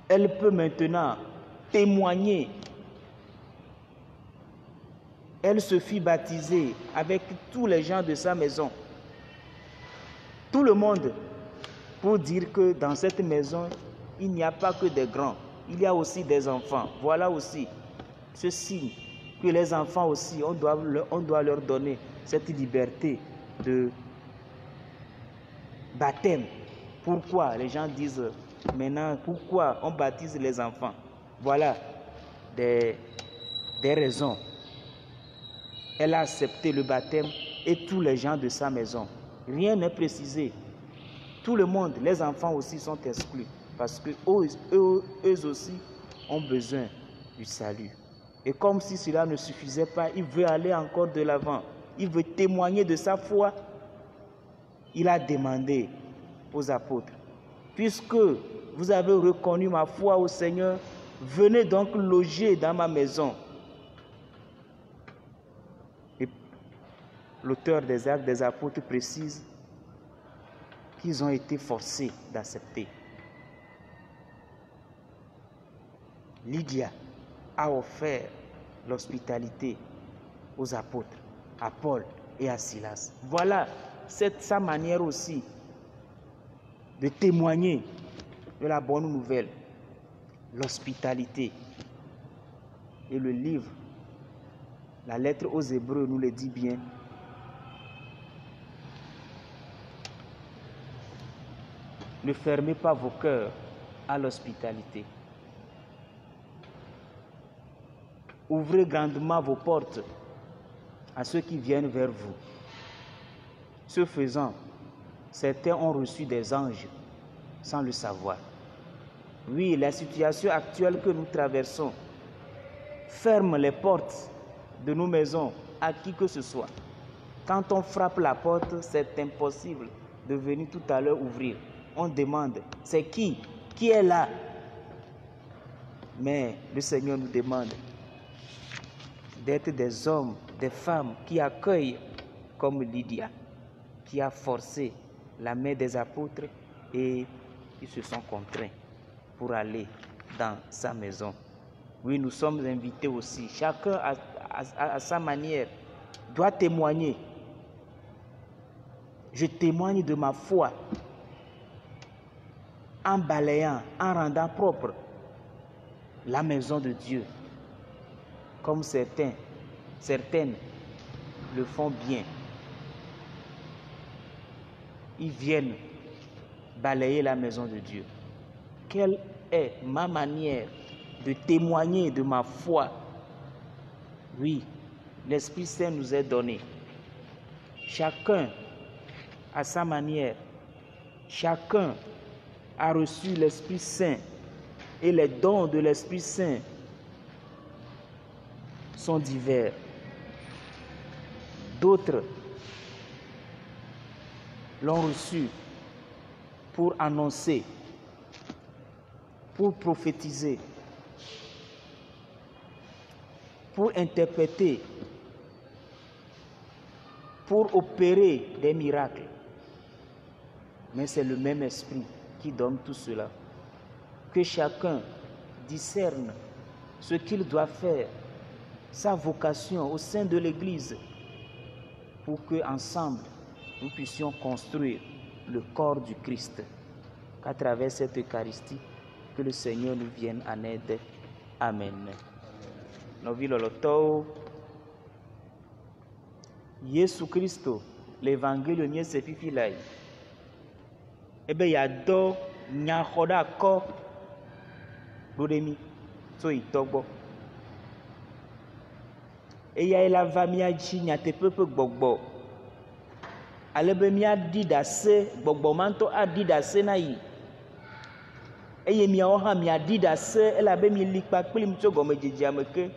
Elle peut maintenant témoigner. Elle se fit baptiser avec tous les gens de sa maison. Tout le monde, pour dire que dans cette maison, il n'y a pas que des grands, il y a aussi des enfants. Voilà aussi ce signe que les enfants aussi, on doit leur donner cette liberté de baptême. Pourquoi les gens disent maintenant, pourquoi on baptise les enfants? Voilà des raisons. elle a accepté le baptême et tous les gens de sa maison. Rien n'est précisé. Tout le monde, les enfants aussi sont exclus parce que eux aussi ont besoin du salut. Et comme si cela ne suffisait pas, il veut aller encore de l'avant. Il veut témoigner de sa foi. Il a demandé aux apôtres, puisque vous avez reconnu ma foi au Seigneur, venez donc loger dans ma maison. Et l'auteur des Actes des Apôtres précise qu'ils ont été forcés d'accepter. Lydia a offert l'hospitalité aux apôtres, à Paul et à Silas. Voilà sa manière aussi de témoigner de la bonne nouvelle, l'hospitalité. Et le livre, la lettre aux Hébreux nous le dit bien. Ne fermez pas vos cœurs à l'hospitalité. Ouvrez grandement vos portes à ceux qui viennent vers vous. Ce faisant, certains ont reçu des anges sans le savoir. Oui, la situation actuelle que nous traversons ferme les portes de nos maisons à qui que ce soit. Quand on frappe la porte, c'est impossible de venir tout à l'heure ouvrir. On demande, c'est qui? Qui est là? Mais le Seigneur nous demande d'être des hommes, des femmes qui accueillent comme Lydia, qui a forcé la main des apôtres et ils se sont contraints pour aller dans sa maison. Oui, nous sommes invités aussi. Chacun à sa manière doit témoigner. Je témoigne de ma foi en balayant, en rendant propre la maison de Dieu, comme certaines le font bien. Ils viennent balayer la maison de Dieu. Quelle est ma manière de témoigner de ma foi? Oui, l'Esprit Saint nous est donné. Chacun à sa manière. Chacun a reçu l'Esprit Saint et les dons de l'Esprit Saint sont divers. D'autres l'ont reçu pour annoncer, pour prophétiser, pour interpréter, pour opérer des miracles. Mais c'est le même esprit qui donne tout cela. Que chacun discerne ce qu'il doit faire, sa vocation au sein de l'Église, pour que ensemble nous puissions construire le corps du Christ. Qu'à travers cette Eucharistie, que le Seigneur nous vienne en aide. Amen. Noviloloto Yesu Christo, l'évangile nye se fifilai. Ebe ya do nyahoda ko dodemi so itogbo. Eya ela va mia dzi nyateƒeƒe gbɔgbɔ. Ale be míaɖi ɖase gbɔgbɔ manto aɖi ɖase na yi. Eye miawo hã miaɖi ɖase elabe mili kpakplim tso gɔmedzedzea me ke.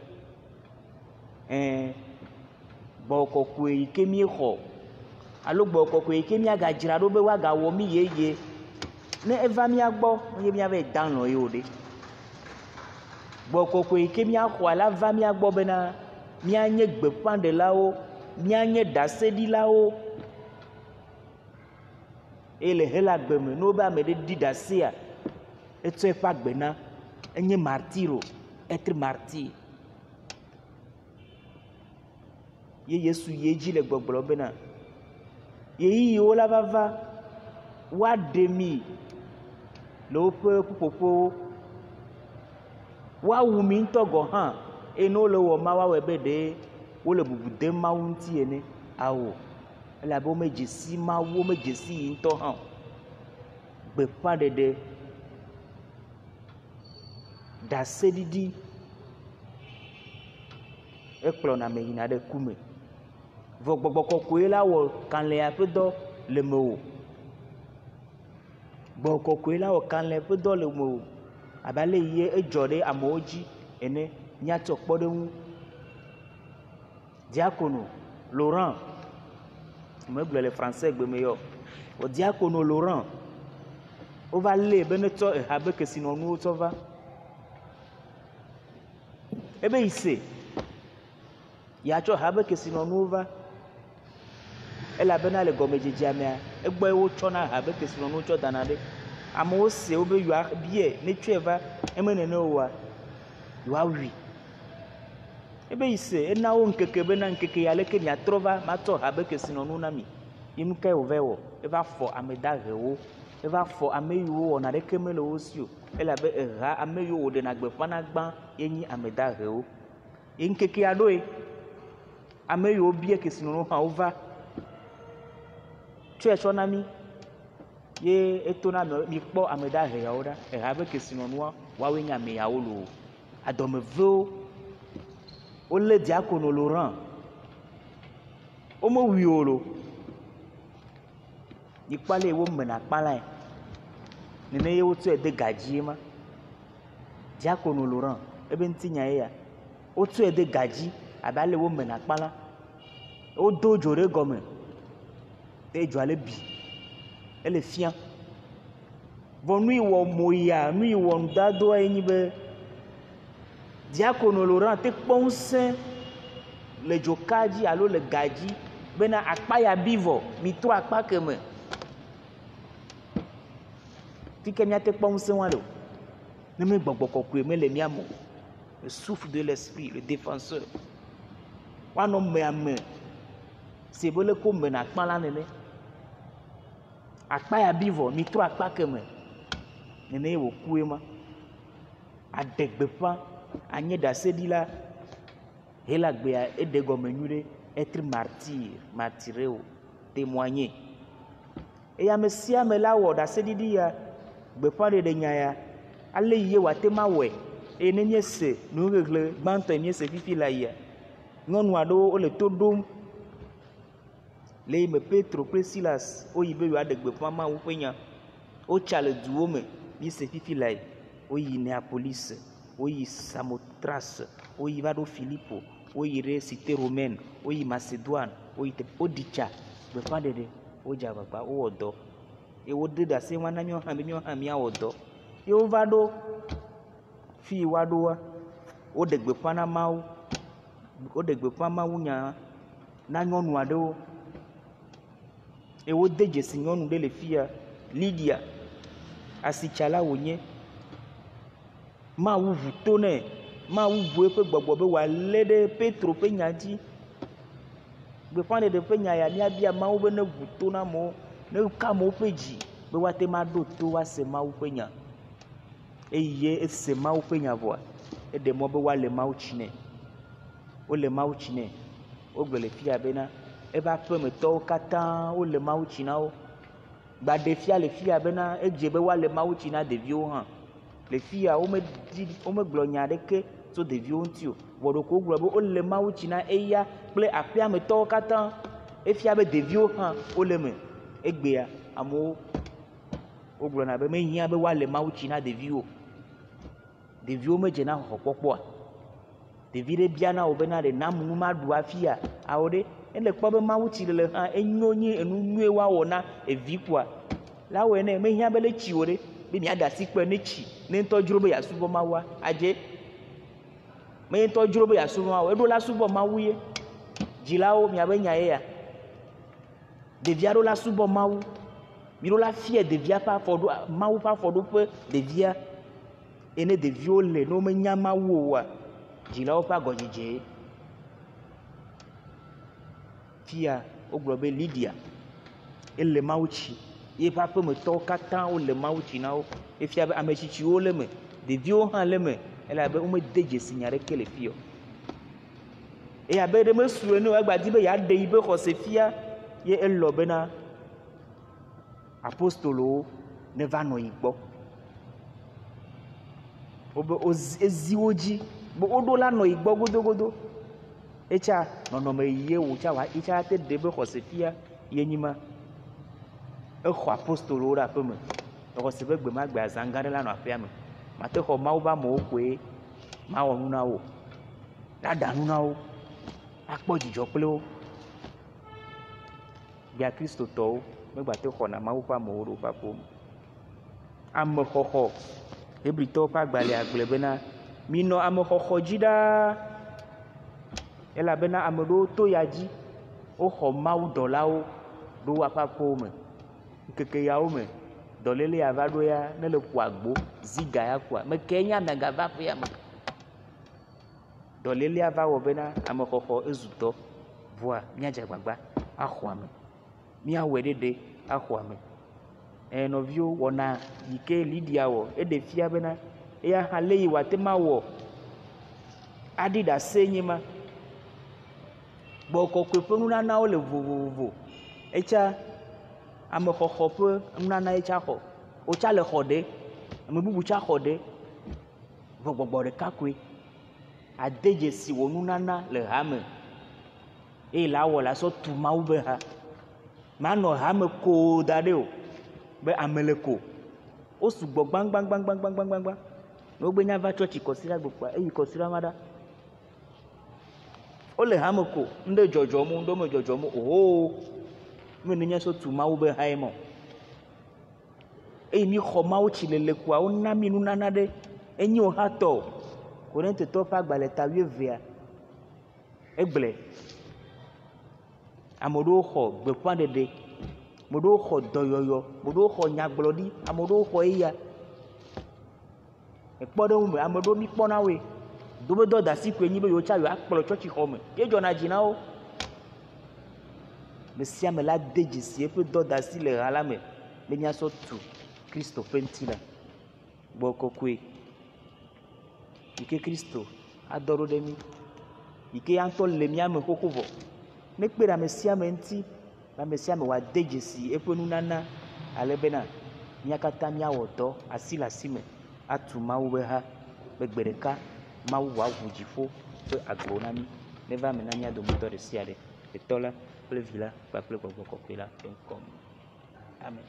Gbɔgbɔ kɔkɔe yi ke míexɔ alo gbɔgbɔ kɔkɔe yi ke míagadzra ɖo be woagawɔ mí yeye. Ne eva mía gbɔ, eye míava da lɔ ye o ɖe. Gbɔgbɔ kɔkɔe yi ke míaxɔ la va mía gbɔ bena míanye gbeƒãɖelawo, míanye ɖaseɖilawo. Eye le hela gbe me, ne wobe ame ɖe ɖi ɖasea, etsɔ eƒe agbe na, enye martiro, être martyr. Ye Yesu ye dzi le gbɔgblɔ bena, yeyiyiwo la vava, woaɖe mi le woƒe ƒuƒoƒewo, woawu mi ŋutɔ gɔ hã, eye ne wole wɔ ma woawɔe be ɖe wole bubu dem Mawu ŋuti ene, awo. Elabe womedze si Mawu, womedze si yi ŋutɔ hã o. Gbeƒãɖeɖe, ɖaseɖiɖi, ekplɔna ame yina ɖe ku me. vɔ gbɔgbɔ kɔkɔe la wɔ kalẽa ƒe dɔ le mewò gbɔgbɔ kɔkɔe la wɔ kalẽ ƒe dɔ le mewò abe ale yi edzɔ ɖe amewo dzi ene míatsɔ kpɔɖeŋu. Diakono Laurent megblɔ le français gbeme yɔ o diakono Laurent wova lée be ne tsɔ eha be kesinɔnuwo tsɔ va ebe yi se yeatsɔ ha be kesinɔnuwo va elabena le gɔmedzedzea mea egbɔe wotsɔna ha be kesinɔnuwo tsɔ dana ɖe amewo se wobe yewoa biɛ ne tsɔe va eme nene oa yewoawui ebe yi se ena wo ŋkeke bena ŋkeke ya leke miatrɔ va matsɔ ha be kesinɔnu na mi yi nu kae wòva wɔ eva fɔ ame dahewo eva fɔ ame yiwo wɔna ɖeke mele wo si o elabe eha ame yiwo wòɖena gbeƒã na gbã ye nyi ame dahewo ye ŋkekea ɖoe ame yiwo bia kesinɔnu hã wova tsɔe tsɔ na mi ye eto na mi kpɔ ame daheyawo ɖa eha be kesinɔnua woawoe nye ame yawo loo adɔmevewo wolé diakono Laurent womewui o lo nyikpa le wo mena kpalae nene ye wotsɔe de gadzi ma diakono Laurent ebe ŋuti nya ye ya wotsɔe de gadzi abe ale wo mena kpala wodo dzo ɖe gɔme eye dzoa le bi ele fia vɔ nu yi wɔ moya nu yi wɔ nudadoa ye nyi be diakono Laurent te kpɔ ŋusẽ le dzoka dzi alo le gadzi bena akpa ya bi vɔ mitrɔ akpa keme fike míate kpɔ ŋusẽ wa le o ne me gbɔgbɔ kɔkɔe mele mía me le souffle de l'esprit le défenseur woanɔ me se be leke wo mena akpa la nene akpa ya bi vɔ mitrɔ akpa keme nene ye wòkue ma aɖe gbeƒã anye ɖaseɖila hela gbea eɖe gɔme nyuie ɖe être martyre témoigner eye ame sia ame la wɔ ɖaseɖiɖi ya gbeƒãɖeɖe nya ya ale yi ye wòate ma wɔe eye ne míese nuŋeŋle gbãtɔe míese fifi la yia nyɔnu aɖewo wole to ɖom le yi me Petro kple Silas woyi be yewoaɖe gbeƒã Mawu ƒe nya wotsa le duwo me míese fifi la yi woyi Neapolis woyi Samothrace woyi va ɖo Filipo woyi ɖe Cité Romaine woyi Macédoine woyi woɖi tsa gbeƒãɖeɖe wodze agbagba wowɔ dɔ ye wode ɖase wa na míawo hã be míawo hã míawɔ dɔ ye wova ɖo fi yi woaɖoa woɖe gbeƒã na Mawu woɖe gbeƒã Mawu nya na nyɔnu aɖewo ye wode dzesi nyɔnu ɖe le fia Lydia asitsala wònye Mawu ʋu to nɛ Mawu ʋu eƒe gbɔgbɔ be wòalé ɖe Petro ƒe nya dzi gbeƒãɖeɖe ƒe nya ya míabia Mawu be ne ʋu to na amewo ne ka amewo ƒe dzi be woate ma ɖo to woase Mawu ƒe nya eye ese Mawu ƒe nya vɔa eɖe mɔ be woale Mawu tsi nɛ wole Mawu tsi nɛ wogblɔ le fia bena ebe aƒemetɔwo katã wole Mawu tsi na wo gbaɖefia le fia bena edze be woale Mawu tsi na ɖeviwo hã le fia womegblɔ nya aɖeke tso ɖeviwo ŋuti o vɔ ɖeko wogblɔ be wole Mawu tsi na eya kple aƒea me tɔwo katã efia be ɖeviwo hã wole me egbea amewo wogblɔna be mehiã be woale Mawu tsi na ɖeviwo ɖeviwo medze na xɔxɔkpɔkpɔa ɖevi ɖe biana wo bena ɖe nam nu maɖu afia awo ɖe ele kpɔ be Mawu tsi le hã enyo nye enu nyuie woawɔ na evi kpoa la wɔe ne mehiã be le tsi wo ɖe be miaɖe asi kpe ne tsi ne ŋutɔ dzro be yeasubɔ Mawua adze me ŋutɔ dzro be yeasubɔ Mawu eɖo la subɔ Mawu ye dzilawo miabe nya ye ya ɖevia ɖo la subɔ Mawu mi ɖo la fia ɖevia ƒe afɔɖo Mawu ƒe afɔɖoƒe ɖevia eye ne ɖeviwo le ne womenya Mawu oa dzilawo ƒe agɔdzedze fia wogblɔ be Lydia ele Mawu tsi ye ƒe aƒemetɔwo katã wole Mawu tsi na wo efia be ame tsitsiwo le me ɖeviwo hã le me elabe womede dzesi nya ɖeke le fia o eye abe ɖe mesu ene o egbadi be yeaɖe yi be xɔse fia ye elɔ bena apostolowo neva nɔ yi gbɔ wobe ezi wo dzi be woɖo la nɔ yi gbɔ godogodo etsa nɔnɔme yie wò tsa wa etsa te de be xɔse fia ye nyima exɔ apostolowo ɖe aƒe me exɔse be gbemagbe azãgã ɖe la nɔ aƒea me mate xɔ mawu be amewo koe mawɔ nu na wo ɖaɖa nu na wo akpɔ dzidzɔ kple wo bia kristotɔwo megbate xɔna mawu ƒe amewo ɖe woƒe aƒewo me amexɔxɔ hebritɔwo ƒe agbalẽ agblẽ bena minɔ amexɔxɔ dzi ɖaa elabena ame ɖewo to ya dzi woxɔ mawu dɔlawo ɖo woƒe aƒewo me ŋkeke yawo me dɔléle ya va ɖo ya ne le ƒo agbo ziga ya koa meke nye ame gava aƒea me dɔlélea va wɔ bena amexɔxɔ ezutɔ vɔa míadze agbagba axɔ ame míawɔe ɖeɖe axɔ ame nɔviwo wɔna yi ke Lidia wɔ eɖe fia bena eya hã lé yi wòate ma wɔ aɖi ɖe ase nye ma gbɔ kɔkɔe ƒe nunanawo le vovovo etsa amexɔxɔ ƒe nunana etsa xɔ wotsa le xɔ ɖe ame bubu tsa xɔ ɖe vɔ gbɔgbɔ ɖeka koe ade dzesi wò nunana le hame eye la wɔ la sɔ tu mawu be ha manɔ hame koo da ɖe o be ame le ko wo sugbɔ gbangbangbangbangbangbangbangba ne wogbe nya va tsɔtsi kɔsira gbogboa eyi kɔsira ma ɖa wole hame ko ŋɖe dzɔdzɔm ŋɖe me dzɔdzɔm oho me ne nya sɔ tu mawu be ha ye mɔ eye mi xɔ mawu tsi lele koa wona mi nunana ɖe enye wo hã tɔ Korintetɔwo ƒe agbalẽ ta 12 egblẽ ame ɖewo xɔ gbeƒãɖeɖe ame ɖewo xɔ dɔyɔyɔ ame ɖewo xɔ nyagblɔɖi ame ɖewo xɔ eya ekpɔ ɖe ŋu me ame ɖewo mi kpɔna woe do be dɔdasi koe nyi be yewo tsa yewo akplɔ tsɔtsi xɔ me ye dzɔna dzi na wo me sia me la de dzesi eƒe dɔdasi le ha la me be míasɔ tu Kristo ƒe ŋutilã gbɔ kɔkɔe yi ke Kristo adɔ ɖo ɖe mí yi ke ya ŋutɔ le mía me xoxo vɔ ne kpe ɖe ame sia ame ŋuti ame sia ame wòade dzesi eƒe nunana ale bena mía katã míawɔ dɔ asi le asi me atu mawu be ha be gbe ɖeka mawu wòaʋu dziƒo ƒe agbo na mí neva ame na mía dometɔ ɖe sia ɖe Etɔ la kple Vi la kpakple Gbɔgbɔ Kɔkɔe la ƒe ŋkɔ me. Amen.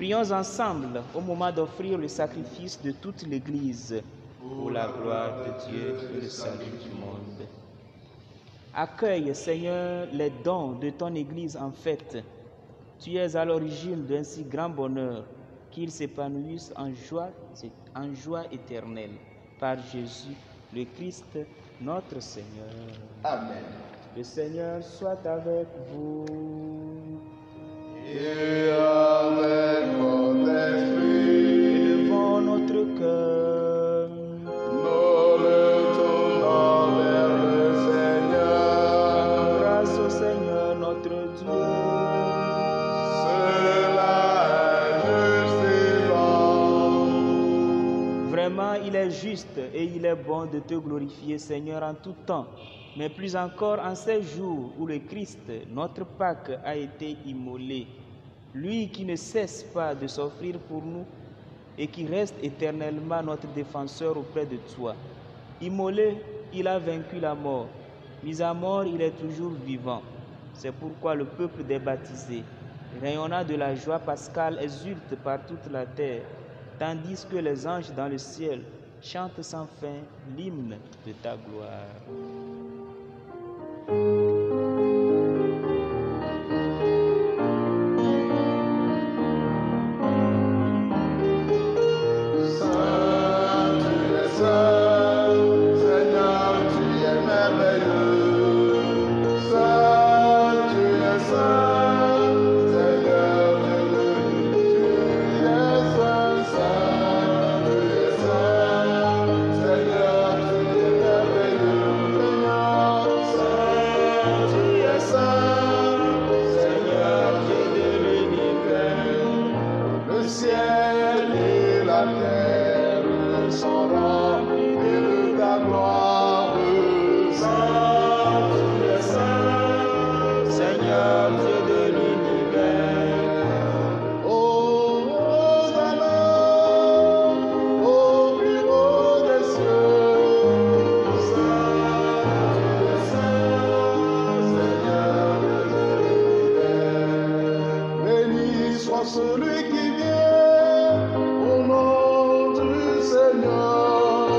Prions ensemble au moment d'offrir le sacrifice de toute l'Église pour la gloire de Dieu et le salut du monde. Accueille, Seigneur, les dons de ton Église en fête. Tu es à l'origine d'un si grand bonheur. qu'ils s'épanouissent en joie éternelle. Par Jésus, le Christ, notre Seigneur. Amen. Le Seigneur soit avec vous. Et avec votre esprit, Élevons notre cœur. nous le tournons vers le Seigneur. Rendons grâce au Seigneur notre Dieu. Cela est juste et bon. Vraiment, il est juste et il est bon de te glorifier, Seigneur, en tout temps, mais plus encore en ces jours où le Christ, notre Pâque, a été immolé. Lui qui ne cesse pas de s'offrir pour nous et qui reste éternellement notre défenseur auprès de toi. Immolé, il a vaincu la mort. Mis à mort, il est toujours vivant. C'est pourquoi le peuple des baptisés, rayonnant de la joie pascale, exulte par toute la terre, tandis que les anges dans le ciel chantent sans fin l'hymne de ta gloire. Saint, tu es saint, Seigneur, tu es merveilleux. Saint, tu es saint, Seigneur, tu es saint, saint, tu es saint, Seigneur, tu es merveilleux. Saint, tu es saint, Seigneur, Dieu de l'univers. Le ciel et la terre sont remplis de ta gloire. Saint, tu es saint, Seigneur Dieu de l'univers. Hosanna, au plus haut des cieux. Saint, tu es saint, Seigneur Dieu de l'univers. Béni soit celui qui vient au nom du Seigneur.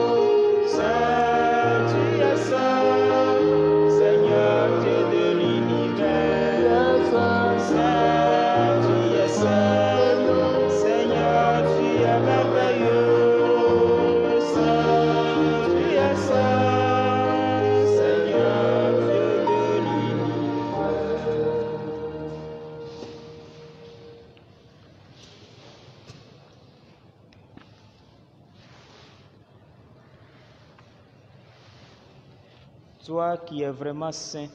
Saint, tu es saint, Seigneur Dieu de l'univers, Saint, tu es saint, Seigneur, tu es merveilleux, Saint, tu es saint, Seigneur Dieu de l'univers. Toi qui es vraiment saint,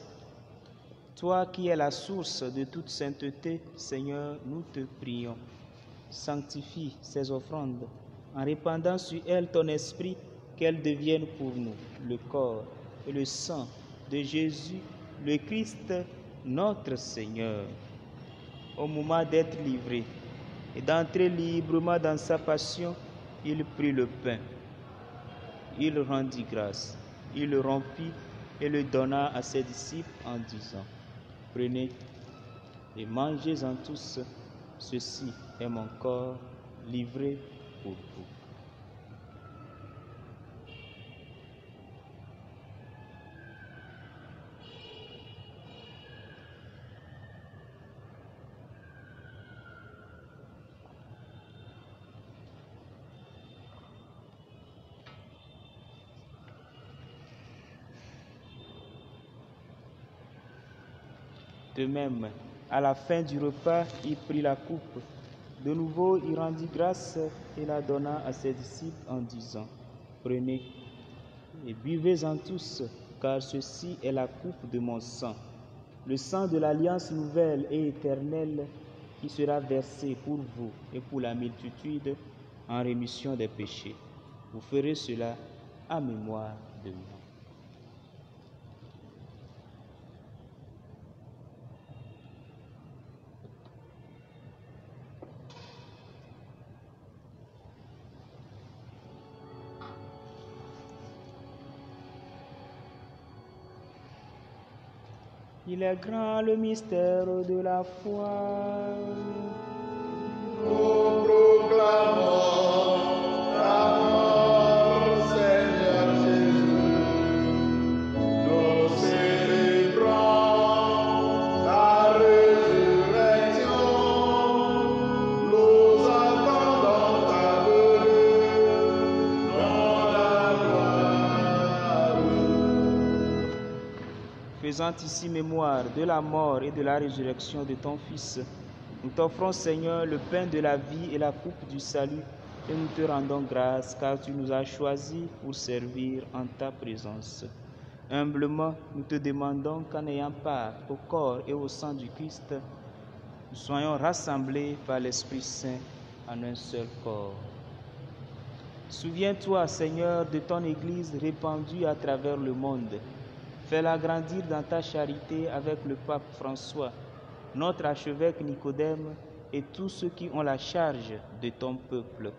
toi qui es la source de toute sainteté, Seigneur, nous te prions. Sanctifie ces offrandes en répandant sur elles ton esprit, qu'elles deviennent pour nous le corps et le sang de Jésus, le Christ, notre Seigneur. Au moment d'être livré et d'entrer librement dans sa passion, il prit le pain. Il rendit grâce, il le rompit et le donna à ses disciples en disant: Prenez et mangez-en tous, ceci est mon corps livré pour vous. De même, à la fin du repas, il prit la coupe. De nouveau, il rendit grâce et la donna à ses disciples en disant: Prenez et buvez-en tous, car ceci est la coupe de mon sang, le sang de l'alliance nouvelle et éternelle qui sera versé pour vous et pour la multitude en rémission des péchés. Vous ferez cela à mémoire de moi. Il est grand le mystère de la foi. Nous proclamons ta mort, Seigneur Jésus. Nous célébrons ta résurrection. Nous attendons faisant ici mémoire de la mort et de la résurrection de ton Fils, nous t'offrons, Seigneur, le pain de la vie et la coupe du salut, et nous te rendons grâce, car tu nous as choisis pour servir en ta présence. Humblement, nous te demandons qu'en ayant part au corps et au sang du Christ, nous soyons rassemblés par l'Esprit Saint en un seul corps. Souviens-toi, Seigneur, de ton Église répandue à travers le monde. Fais-la grandir dans ta charité avec le pape François, notre archevêque Nicodème et tous ceux qui ont la charge de ton peuple.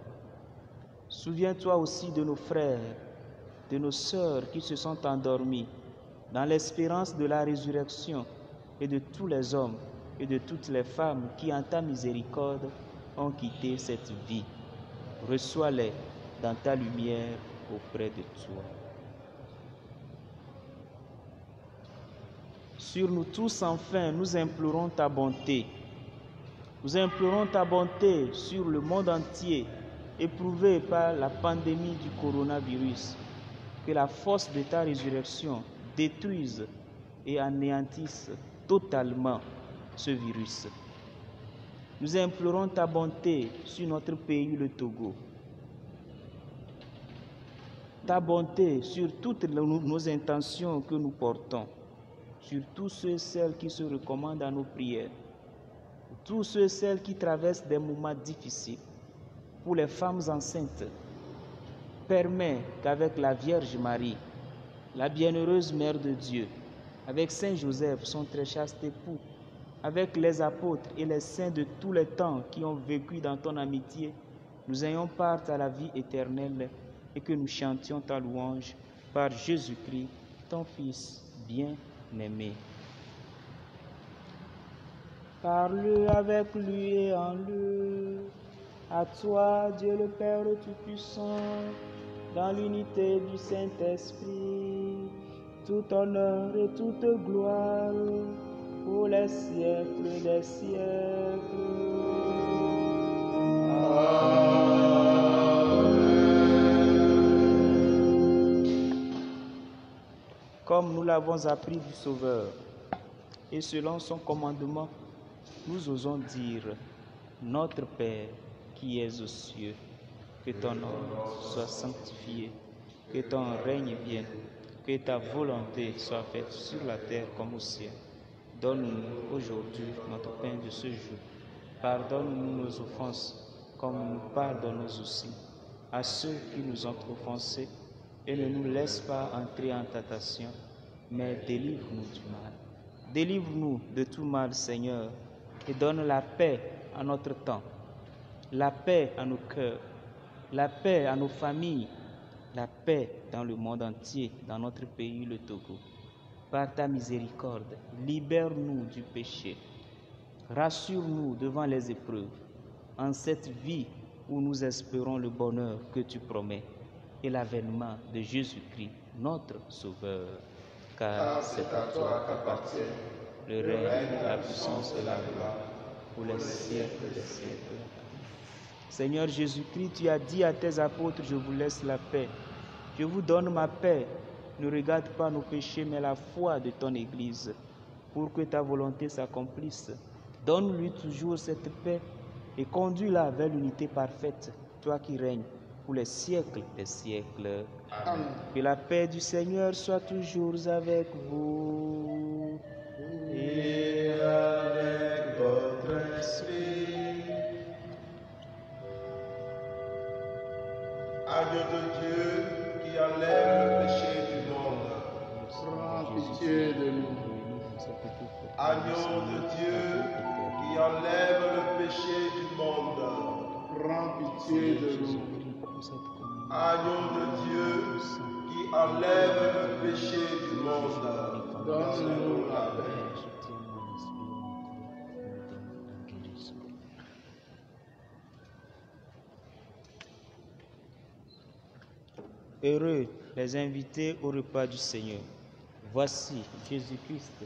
Souviens-toi aussi de nos frères, de nos sœurs qui se sont endormis dans l'espérance de la résurrection et de tous les hommes et de toutes les femmes qui, en ta miséricorde, ont quitté cette vie. Reçois-les dans ta lumière auprès de toi. Sur nous tous, enfin, nous implorons ta bonté. Nous implorons ta bonté sur le monde entier, éprouvé par la pandémie du coronavirus. Que la force de ta résurrection détruise et anéantisse totalement ce virus. Nous implorons ta bonté sur notre pays, le Togo. Ta bonté sur toutes nos intentions que nous portons, sur tous ceux et celles qui se recommandent à nos prières, tous ceux et celles qui traversent des moments difficiles. Pour les femmes enceintes, permets qu'avec la Vierge Marie, la bienheureuse Mère de Dieu, avec Saint Joseph, son très chaste époux, avec les apôtres et les saints de tous les temps qui ont vécu dans ton amitié, nous ayons part à la vie éternelle et que nous chantions ta louange par Jésus-Christ, ton Fils bien-aimé. Parle avec lui et en lui. À toi, Dieu le Père Tout-Puissant, dans l'unité du Saint-Esprit, tout honneur et toute gloire pour les siècles des siècles. Comme nous l'avons appris du Sauveur, et selon son commandement, nous osons dire: Notre Père, qui es aux cieux, que ton nom soit sanctifié, que ton règne vienne, que ta volonté soit faite sur la terre comme au ciel. Donne-nous aujourd'hui notre pain de ce jour. Pardonne-nous nos offenses, comme nous pardonnons aussi à ceux qui nous ont offensés, et ne nous laisse pas entrer en tentation, mais délivre-nous du mal. Délivre-nous de tout mal, Seigneur, et donne la paix à notre temps, la paix à nos cœurs, la paix à nos familles, la paix dans le monde entier, dans notre pays, le Togo. Par ta miséricorde, libère-nous du péché. Rassure-nous devant les épreuves, en cette vie où nous espérons le bonheur que tu promets et l'avènement de Jésus-Christ, notre Sauveur. Car c'est à toi qu'appartient le règne, la puissance et la gloire pour les siècles des siècles. Seigneur Jésus-Christ, tu as dit à tes apôtres: je vous laisse la paix. Je vous donne ma paix. Ne regarde pas nos péchés, mais la foi de ton Église, pour que ta volonté s'accomplisse. Donne-lui toujours cette paix et conduis-la vers l'unité parfaite, toi qui règnes pour les siècles des siècles. Amen. Que la paix du Seigneur soit toujours avec vous et avec votre esprit. Agneau de Dieu qui enlève le péché du monde, Prends pitié de nous. Agneau de Dieu qui enlève le péché du monde, Prends pitié de nous. Agneau de Dieu qui enlève le péché du monde, Donne-nous la paix. Heureux les invités au repas du Seigneur. Voici Jésus-Christ,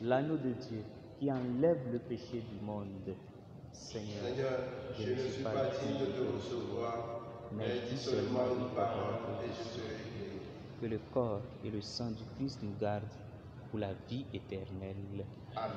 l'agneau de Dieu, qui enlève le péché du monde. Seigneur, je ne suis pas digne de te recevoir, mais dis seulement une parole et je serai guéri. Que le corps et le sang du Christ nous gardent pour la vie éternelle. Amen.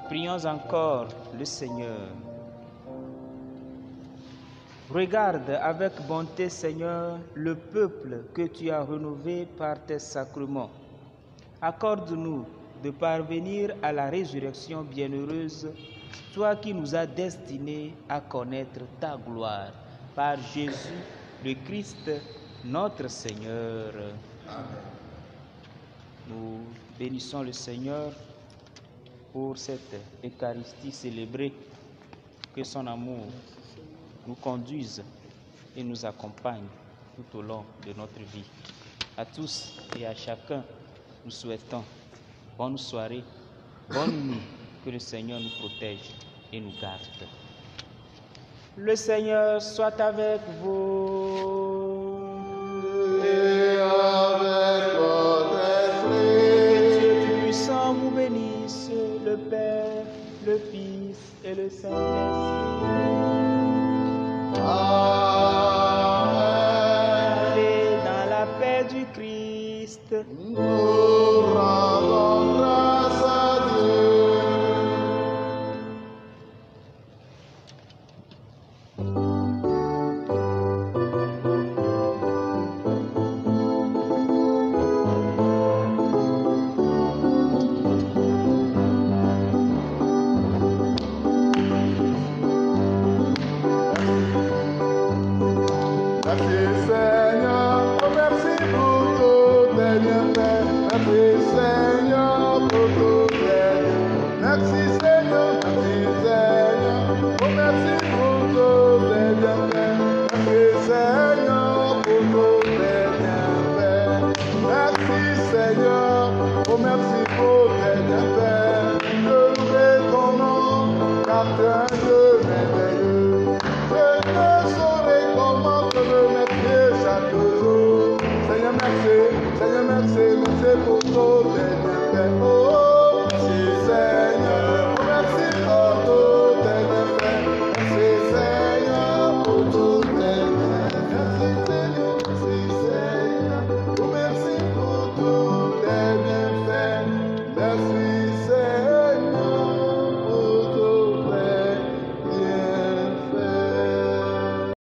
Prions encore le Seigneur. Regarde avec bonté, Seigneur, le peuple que tu as rénové par tes sacrements. Accorde-nous de parvenir à la résurrection bienheureuse, toi qui nous as destinés à connaître ta gloire. Par Jésus, le Christ, notre Seigneur. Amen. Nous bénissons le Seigneur pour cette Eucharistie célébrée, que son amour nous conduise et nous accompagne tout au long de notre vie. À tous et à chacun, nous souhaitons bonne soirée, bonne nuit, que le Seigneur nous protège et nous garde. Le Seigneur soit avec vous. Et avec votre esprit. Que Dieu Tout-Puissant vous bénisse, le Père, le Fils et le Saint-Esprit. Amen. Allez dans la paix du Christ. Nous rendons grâce